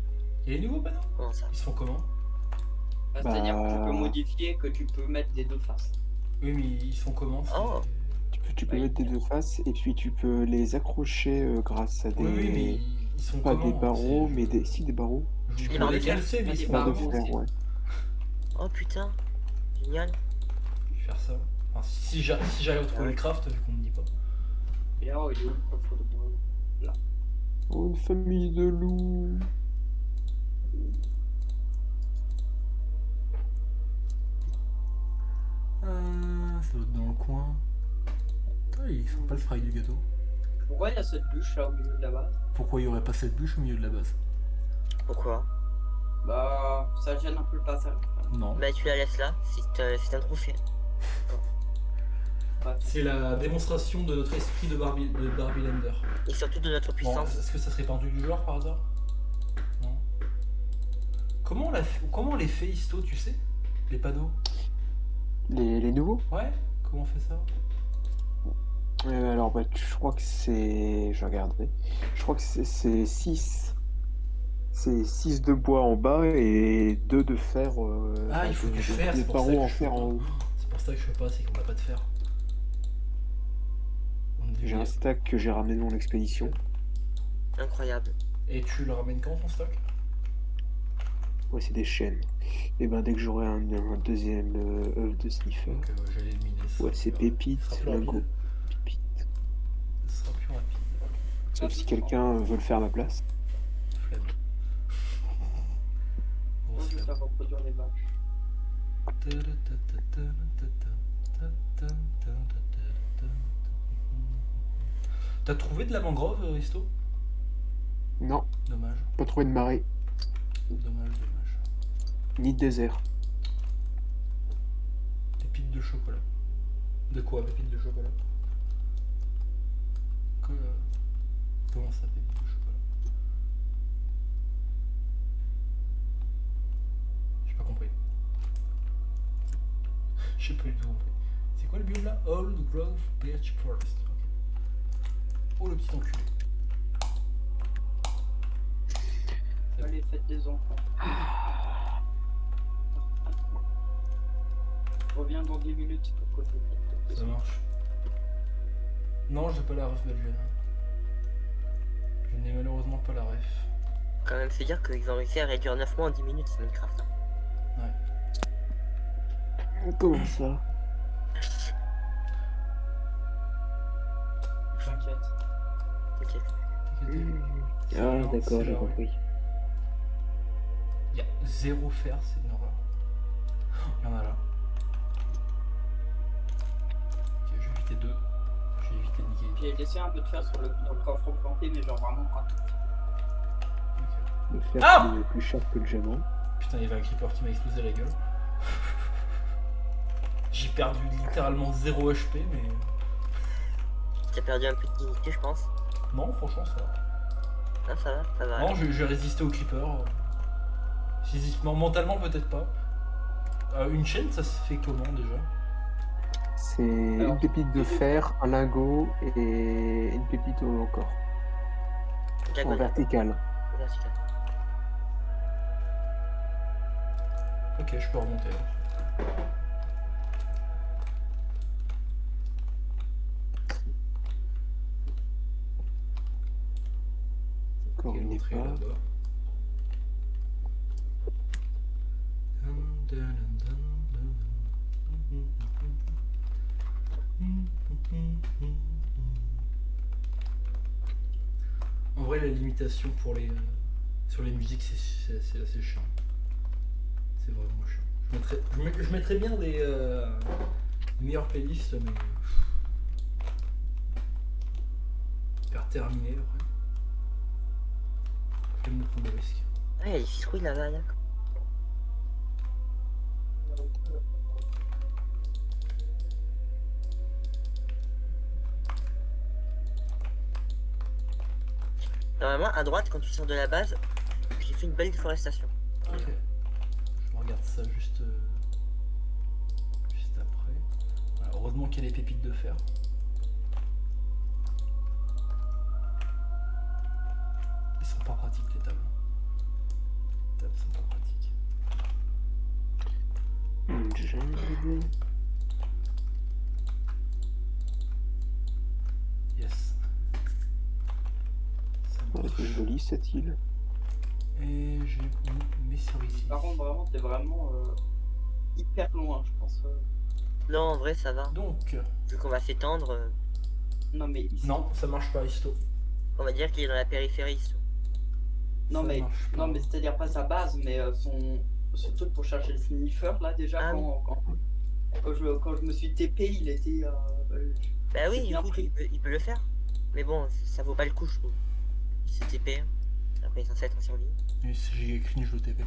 il y a les nouveaux panneaux? Comment ça? Ils se font comment? Bah, c'est-à-dire que tu peux Bah. modifier, que tu peux mettre des deux faces. Oui, mais ils se font comment? Oh. Tu peux Oui. mettre des deux faces et puis tu peux les accrocher grâce à des. Oui, mais ils sont Pas comment? des barreaux, C'est- mais si des barreaux. Je Des peux barreaux les de fer. calcer, mais Des ils sont Pas de barreaux, comment? fer, ouais. Oh putain. Génial. Je vais faire ça. Enfin, si j'arrive à trouver Ouais. le craft, vu qu'on me dit pas. Et là, il est où le coffre de bois? Là. Oh, une famille de loups. Ça doit être dans le coin. Ah, ils sont pas le fry du gâteau. Pourquoi il y a cette bûche là au milieu de la base? Pourquoi il y aurait pas cette bûche au milieu de la base? Pourquoi? Bah, ça gêne un peu le passage. Non. Bah tu la laisses là, c'est un trophée. Ouais. C'est la démonstration de notre esprit de Barbilander. Et surtout de notre Bon, puissance. est-ce que ça serait pendu du genre par hasard? Non. Comment on les fait, Histo, tu sais? Les panneaux? Les nouveaux? Ouais? Comment on fait ça? Alors, bah, je crois que c'est. Je regarderai. Je crois que c'est 6. C'est 6 de bois en bas et 2 de fer. Ah, il faut du fer, Des c'est pour ça barreaux que en je fer fais en pas. haut. C'est pour ça que je fais pas, c'est qu'on n'a pas de fer. J'ai un stack que j'ai ramené de mon expédition. Incroyable. Et tu le ramènes quand ton stock? Ouais, c'est des chaînes. Et ben, dès que j'aurai un deuxième œuf de sniffer. Donc j'allais éliminer ça. Ouais, c'est pépite, Ce sera plus lingot. rapide. Pépite. Ce sera plus rapide. Sauf si quelqu'un veut le faire à ma place. Flemme. On Grosse va flemme. faire reproduire les vaches. T'as trouvé de la mangrove, Histo? Non, Dommage, pas trouvé de marée, dommage. ni de désert. Pépites de chocolat. De quoi, pépites de chocolat? Comment ça, pépites de chocolat? J'ai pas compris. J'ai pas du tout compris. C'est quoi le biome là? Old Growth Birch Forest. Ok. Oh le petit enculé. C'est Allez, faites des enfants. Je reviens dans 10 minutes pour que je Ça marche. Non, j'ai pas la ref Belgienne. Je n'ai malheureusement pas la ref. Quand même se dire qu'ils ont réussi à réduire 9 mois en 10 minutes, c'est Minecraft. Hein. Ouais. Comment ça? T'inquiète. T'inquiète. C'est Ah, lent, d'accord, c'est j'ai lent. compris. Il y a zéro fer, c'est une horreur. Il y en a là. Ok, je vais éviter 2. Je vais éviter de niquer. J'ai laissé un peu de fer sur le coffre planté, mais genre vraiment un tout petit. Ok. Le fer Ah qui est plus cher que le diamant. Putain, il y avait un creeper qui m'a explosé la gueule. J'ai perdu littéralement 0 HP, mais. T'as perdu un peu de dignité, je pense. Non, franchement, ça va. Non, ça va. Non, j'ai résisté au creeper. Physiquement, mentalement, peut-être pas. Une chaîne, ça se fait comment déjà? C'est Alors, une pépite de fer, un lingot et une pépite au corps. En Diagonale. vertical. Vertical. Ok, je peux remonter là. Encore Ok, une l'entrée est épave. là-bas. En vrai, la limitation pour les sur les musiques, c'est assez chiant. C'est vraiment chiant. Je mettrais bien des meilleures playlists, mais faire terminer après. Je vais me prendre le risque. Ah, il y a des citrouilles là-bas, d'accord. Normalement, à droite, quand tu sors de la base, j'ai fait une belle déforestation. Ok. Je regarde ça juste après. Voilà, heureusement qu'il y a les pépites de fer. Ils sont pas pratiques les tables. Les tables sont pas pratiques. Une jungle. Yes. Ça Ouais, marche. c'est joli cette île. Et j'ai mis mes cerisiers. Par contre, vraiment, t'es vraiment hyper loin, je pense. Non, en vrai, ça va. Donc, Vu qu'on va s'étendre, Non, mais ici. non, ça marche pas, Isto. on va dire qu'il est dans la périphérie. ce. Non, Ça mais, marche pas. non, mais c'est-à-dire pas sa base, mais son truc pour chercher le sniffer, là, déjà, Ah quand je me suis TP, il était. Bah oui, C'est du bien coup, pris. il peut le faire. Mais bon, ça vaut pas le coup, je trouve. C'est TP. Après, il est censé être en survie. Et si j'ai écrit, je le TP.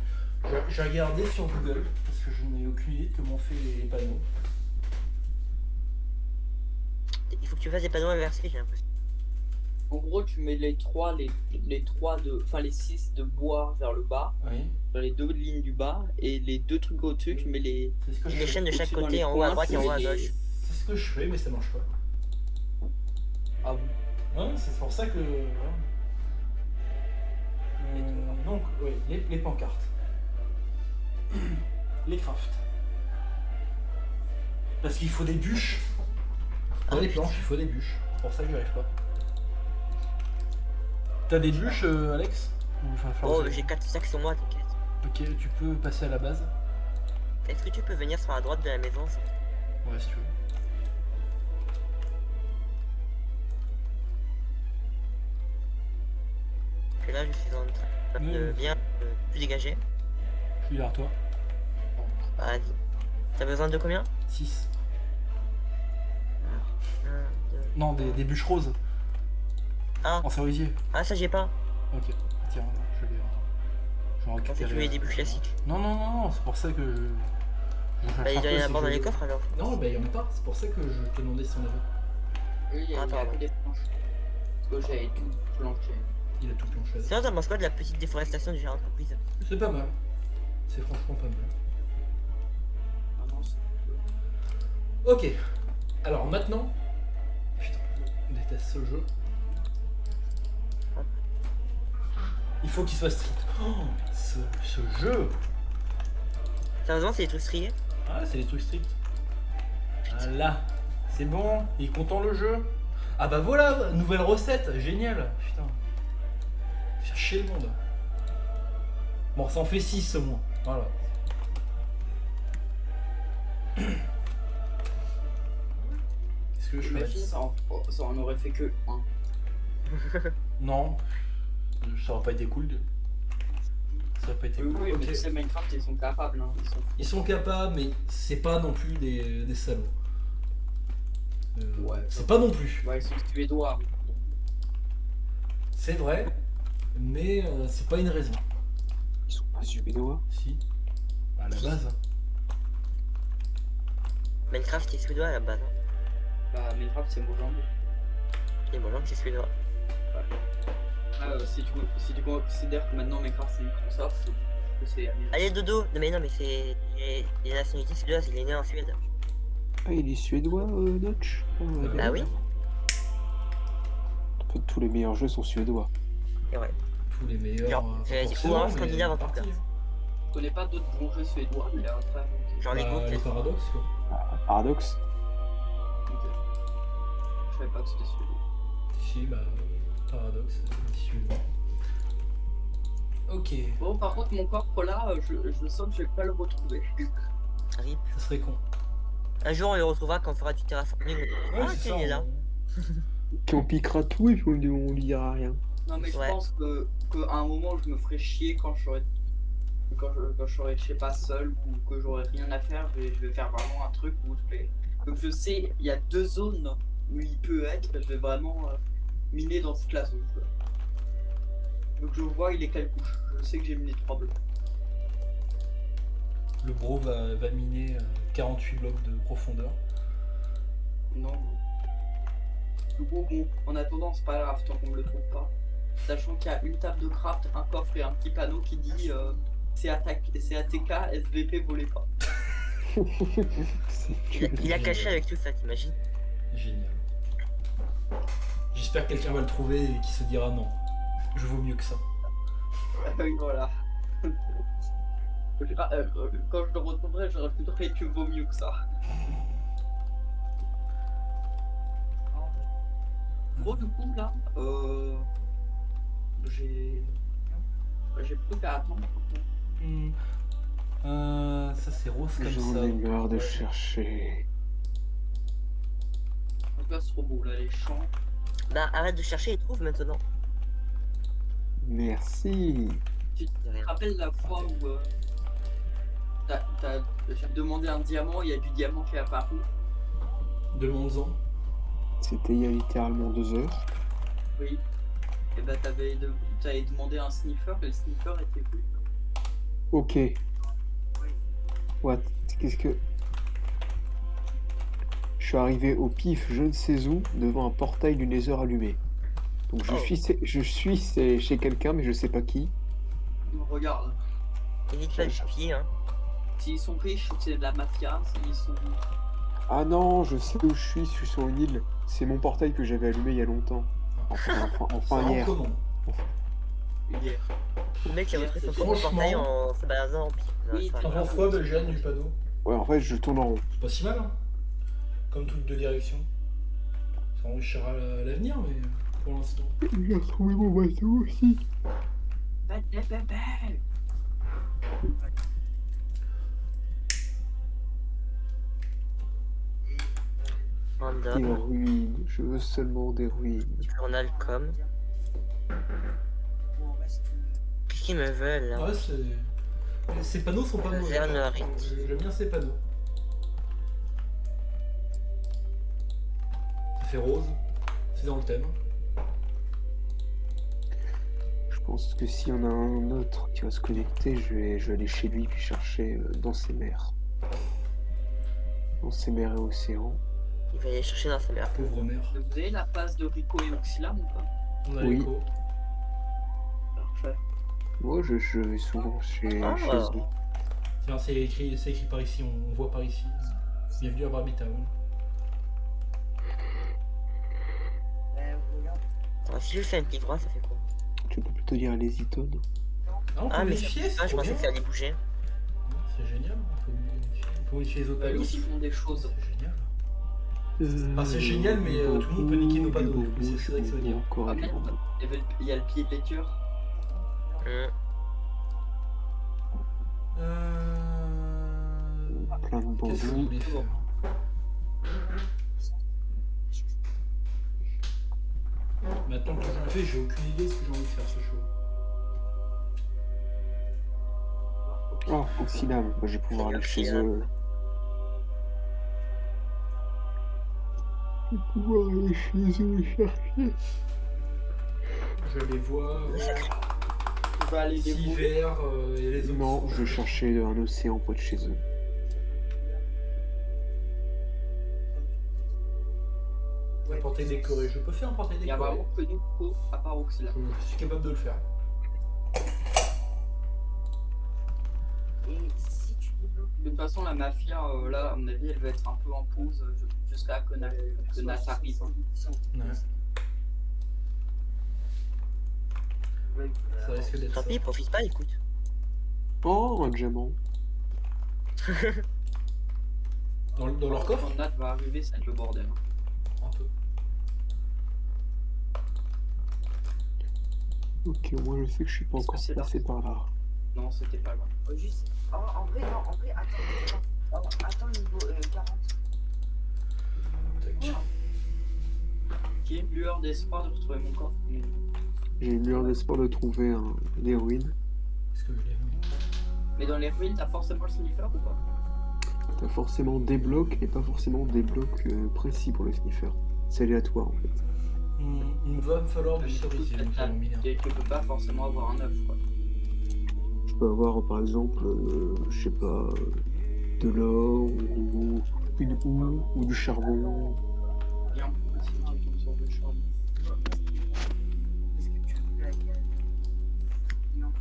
J'ai regardé sur Google, parce que je n'ai aucune idée de comment on fait les panneaux. Il faut que tu fasses des panneaux inversés, j'ai l'impression. En gros, tu mets les 6 de bois vers le bas, Oui, dans les 2 lignes du bas, et les 2 trucs au-dessus, tu mets les. c'est ce que je Des fais. chaînes de chaque Au-dessus, dans côté, les en haut à coins, droite et en tu haut à mets gauche. des- C'est ce que je fais, mais ça marche pas. Ah bon. Ouais, c'est pour ça que. Donc, oui, les pancartes. Les crafts. Parce qu'il faut des bûches. Dans les planches, il faut des bûches. C'est pour ça que j'y arrive pas. T'as des bûches, Alex? Ou, enfin, Oh, j'ai- j'ai 4 sacs sur moi, t'inquiète. Ok, tu peux passer à la base. Est-ce que tu peux venir sur la droite de la maison ça Ouais, si tu veux. Parce que là, je suis en train de bien tout dégager. Je suis derrière toi. Vas-y. T'as besoin de combien 6. 1, 2. Non, des bûches roses. Ah. En cerisier. Ah, ça j'ai pas. Ok, tiens, je vais en En fait, récupérer. tu veux des bûches classiques. Non, non, non, non, c'est pour ça que je cherche Bah, il un doit peu y en si avoir dans je- les coffres alors. Non, bah il y en a pas, c'est pour ça que je t'ai demandé si on avait. Oui, il y a Attends. que des planches. Parce que j'avais tout planché. Il a tout planché. Sinon, t'en penses quoi de la petite déforestation du gérant d'entreprise? C'est pas mal. C'est franchement pas mal. Ah non, c'est. Ok. Alors maintenant. Putain, je déteste ce jeu. Il faut qu'il soit strict. Oh, ce jeu. Sérieusement, c'est des trucs striés? Ah, c'est des trucs stricts. Ah là. C'est bon. Il est content le jeu. Ah bah voilà, nouvelle recette. Génial. Putain. Faire chier le monde. Bon, ça en fait 6 au moins. Voilà. Est-ce que je fais Imagine, ça en aurait fait que 1. Non. Ça aurait pas été cool. Ça aurait pas été Oui, cool. oui, Ok. mais tu sais, Minecraft, ils sont capables. Hein. Ils sont capables, mais c'est pas non plus des salauds. Ouais, c'est pas non plus. Ouais, ils sont suédois. C'est vrai, mais c'est pas une raison. Ils sont pas suédois. Si. À la base. Minecraft c'est suédois à la base. Hein. Bah, Minecraft, c'est Mojang. Et bon, c'est suédois. Si tu considères que maintenant Minecraft c'est Microsoft, que c'est américain. Allez, Dodo! Non, mais non, mais c'est. Les nationalités suédoises, il est né en Suède. Ah, il est suédois, Notch. Ah oui? En fait, tous les meilleurs jeux sont suédois. C'est vrai. Tous les meilleurs. Genre, pas c'est forcément, ou un mais scandinave en tout partie, cas. hein. Je connais pas d'autres bons jeux suédois, mais après. Genre les Bah, groupes, les peut-être. paradoxes, quoi. Paradoxe. Ok. Je savais pas que c'était suédois. Si, bah, paradoxe, suédois. Ok, Bon, par contre, mon corps là, je sens que je vais pas le retrouver. Rip. ça serait con. Un jour, on le retrouvera quand on fera du terraforming. Ah, c'est tiens, il est là. Puis on piquera tout et puis on lui dira rien. Non, mais je Ouais. pense qu'à un moment, je me ferai chier quand je serai. Quand je serai, je sais pas, seul ou que j'aurai rien à faire, je vais faire vraiment un truc où je vais. Donc je sais, il y a 2 zones où il peut être, je vais vraiment miner dans toute la zone. Quoi. Donc je vois il est quelle couche. Je sais que j'ai miné 3 blocs. Le bro va miner 48 blocs de profondeur. Non. Du coup, bon, en attendant, c'est pas grave tant qu'on me le trouve pas. Sachant qu'il y a une table de craft, un coffre et un petit panneau qui dit c'est ATK, SVP, volez pas. Il a caché avec tout ça, t'imagines? Génial. J'espère que quelqu'un va le trouver et qui se dira non. Je vaux mieux que ça. Oui, voilà. Quand je le retrouverai, je rajouterai tu vaux mieux que ça. Bon, du coup, là, j'ai plus qu'à attendre. Ça c'est rose comme J'en ça. ai marre de Ouais. chercher. En tout cas, c'est trop beau, là, les champs. Bah, arrête de chercher et trouve maintenant. Merci. Tu te rappelles la fois où j'ai demandé un diamant, il y a du diamant qui est apparu. Demande-en. C'était il y a littéralement 2 heures. Oui. Et bah t'avais demandé un sniffer et le sniffer était plus. Ok. What? Qu'est-ce que... Je suis arrivé au pif, je ne sais où, devant un portail du Nether allumé. Donc je suis chez quelqu'un, mais je sais pas qui. Regarde, Évite pas de pied, hein. s'ils sont riches, c'est de la mafia. S'ils sont. Ah non, je sais où je suis sur une île. C'est mon portail que j'avais allumé il y a longtemps. Enfin hier. Comment Hier. Le mec il a retrouvé son propre Franchement. portail en se baladant en pied. Oui, Ça t'en va. T'en penses quoi, Belgiane, du panneau? Ouais, en fait, je tourne en rond. C'est pas si mal, hein. Comme toutes deux directions. Ça enrichira l'avenir, mais pour l'instant. J'ai retrouvé mon bateau aussi. Des Random. ruines. Je veux seulement des ruines. Journal com. Qu'est-ce qu'ils me veulent là? Ouais, ces panneaux sont pas mauvais. Vernerie. J'aime bien ces panneaux. Ça fait rose. C'est dans le thème. Je pense que s'il y en a un autre qui va se connecter, je vais aller chez lui puis chercher dans ses mers. Dans ses mers et océans. Il va aller chercher dans sa mère. Pauvre mère. Vous avez la passe de Rico et Oxylam ou pas? On a Oui. l'écho. Parfait. Moi, je vais souvent chez Ah. eux. Tiens, c'est écrit par ici, on voit par ici. Bienvenue à Barbie Town. Alors, si je fais un petit droit, ça fait quoi? Tu peux plutôt dire les itones. Ah, on peut Ah, mais modifier, c'est je trop pensais bien. que ça allait bouger. C'est génial, on peut modifier les autres Bah, panneaux. ils font des choses. C'est génial. C'est génial, mais tout le monde peut niquer nos panneaux, du coup, c'est ça que ça veut dire. Encore Ah, merde. Il y a le pied de lecture. Plein de Qu'est-ce que vous bambous. voulez faire? Maintenant que je l'ai fait, j'ai aucune idée de ce que j'ai envie de faire ce show. Oh, Oxydam, moi, je vais pouvoir Salut, aller chez Oxydam. eux. Je vais pouvoir aller chez eux les chercher. Je les vois. On va aller les Six rouler. verts et les autres. Non, sont- je vais chercher un océan près de chez eux. Ouais, portée décorée. Je peux faire un portée Il y a décorée. vraiment que nous, Co, à part Oxyla. Je suis capable de le faire. Et si tu débloques De toute façon, la mafia, là, à mon avis, elle va être un peu en pause jusqu'à que Nas arrive. Ouais. Ça risque d'être Tant ça. pis, profite pas, écoute. Oh, un diamant. Dans leur coffre Quand Nat va arriver, ça va être le bordel. Un peu. Ok, moi je sais que je suis pas Est-ce que encore c'est là? passé par là. Non, c'était pas loin. juste. Oh, en vrai, non, en vrai, attends. Oh, attends, niveau 40. Tac. J'ai une lueur d'espoir de retrouver mon coffre. J'ai une lueur d'espoir de trouver une héroïne. Est-ce que je l'ai vu? Mais dans les ruines, t'as forcément le sniffer ou pas? T'as forcément des blocs et pas forcément des blocs précis pour le sniffer. C'est aléatoire en fait. Il va me falloir du cerisier, donc ça m'en Tu peux pas forcément avoir un œuf, quoi. Je peux avoir par exemple, je sais pas, de l'or ou une houe ou du charbon. Bien, si tu tombes sur le charbon. Est-ce que tu la gagnes? Non.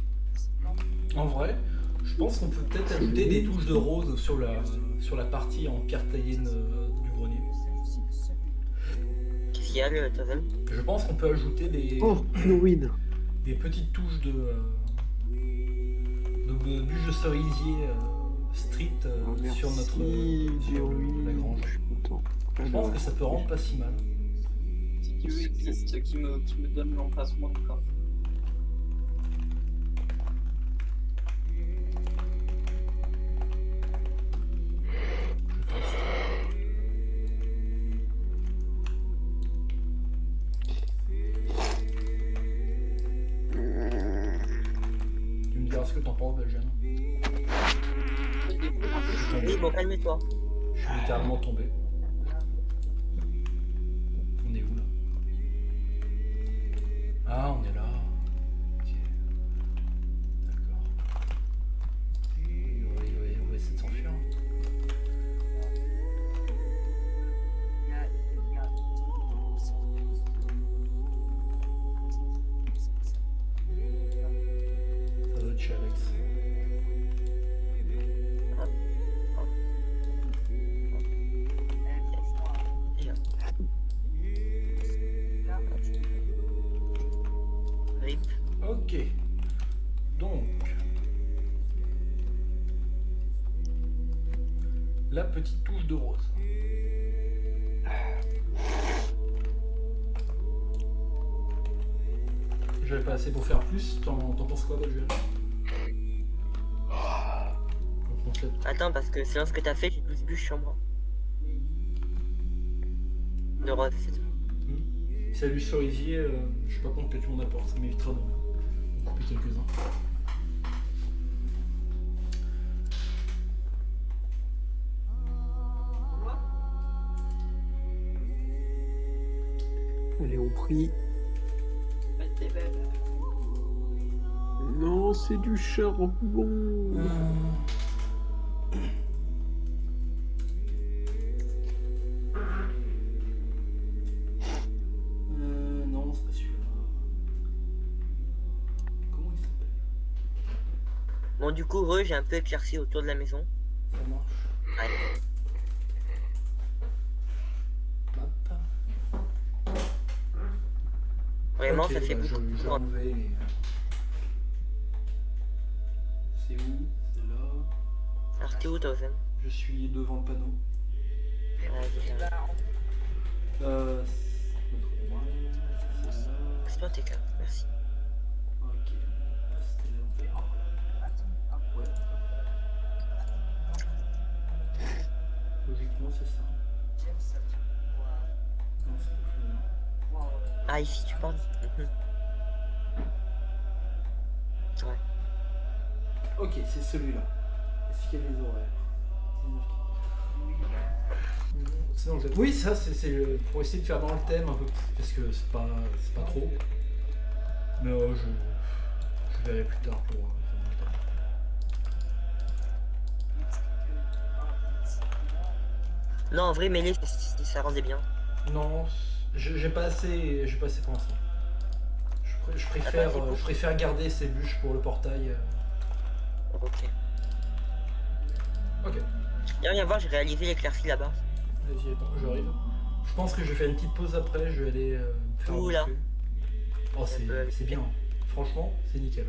En vrai, je pense qu'on peut peut-être ajouter des touches de rose sur la partie en pierre taillée du grenier. Qu'est-ce qu'il y a, le Totem? Je pense qu'on peut ajouter Oh, Halloween. des petites touches de bûches de cerisier street Oh, merci, sur la héroïne. grange. Je suis content. Je pense que ça peut rendre pas si mal. Si tu existe, qui me donne l'emplacement du coffre. Tu me diras ce que t'en penses, Belgian. Oui, bon, calme-toi. Je suis littéralement tombé. On est où là? Ah, on est là. Ok. D'accord. On va essayer de s'enfuir. Ça doit être chez Alex. RIP. Ok. Donc. La petite touche de rose. J'avais pas assez pour faire plus. T'en penses quoi, Belgian? Donc, concept. Attends, parce que selon ce que t'as fait, j'ai 12 bûches sur moi. De rose, c'est tout. Salut cerisier, je suis pas contre que tu m'en apportes, ça m'évitera de couper quelques-uns. Allez, on prie. Faites des belles. Non, c'est du charbon. Non, c'est pas celui-là. Comment il s'appelle? Bon, du coup, j'ai un peu éclairci autour de la maison. Ça marche. Ouais. Map. Vraiment, Ok, ça fait bah, beaucoup. je m'en vais. C'est où? C'est là. Alors, t'es où, Totem? Je suis devant le panneau. Vas-y, viens. C'est là. Passe-moi tes cartes, merci. Ok. C'était là, on fait. Ouais. Logiquement, c'est ça. Non, c'est pas plus loin. Ah, ici, tu parles? Mhm. Ouais. Ok, c'est celui-là. Est-ce qu'il y a les horaires? Sinon, oui, ça c'est pour essayer de faire dans le thème un peu, parce que c'est pas trop. Mais je verrai plus tard pour faire dans le thème. Non, en vrai, mêlée, ça rendait bien. Non, j'ai pas assez pour l'instant. Je préfère garder ces bûches pour le portail. Ok. Ok, Viens voir, j'ai réalisé l'éclaircie là-bas. vas-y, attends, j'arrive. Je pense que je vais faire une petite pause après, je vais aller me faire Ouh là. bouffer. Oh, c'est bien. Franchement, c'est nickel.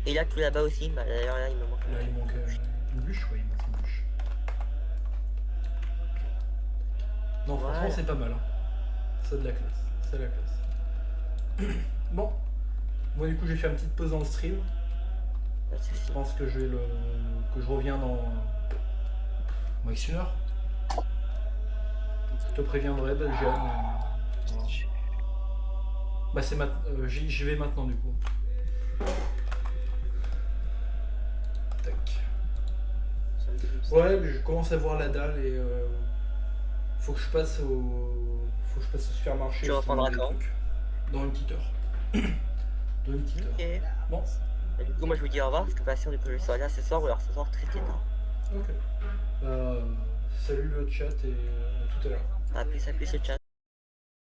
Et là, tout là-bas aussi, bah d'ailleurs, là, il me manque. Là, il manque une bûche, ouais, il manque une bûche. Non, franchement, Voilà. c'est pas mal. Hein. C'est de la classe. C'est la classe. Bon. Moi, du coup, j'ai fait une petite pause dans le stream. Pas de soucis. Je pense que je reviens dans max une heure. Je te préviendrai, Belgium. Voilà. Bah, j'y vais maintenant, du coup. Tac. Ouais, mais je commence à voir la dalle et faut que je passe au supermarché. Tu reprendras des quand? trucs. Dans une petite heure. Dans une petite heure. Ok. Bon, Bah, du coup, moi, je vous dis au revoir, parce que pas sûr du coup, je serai là ce soir, ou alors ce soir très très tard. ok. Salut le chat et à tout à l'heure. À plus, le chat.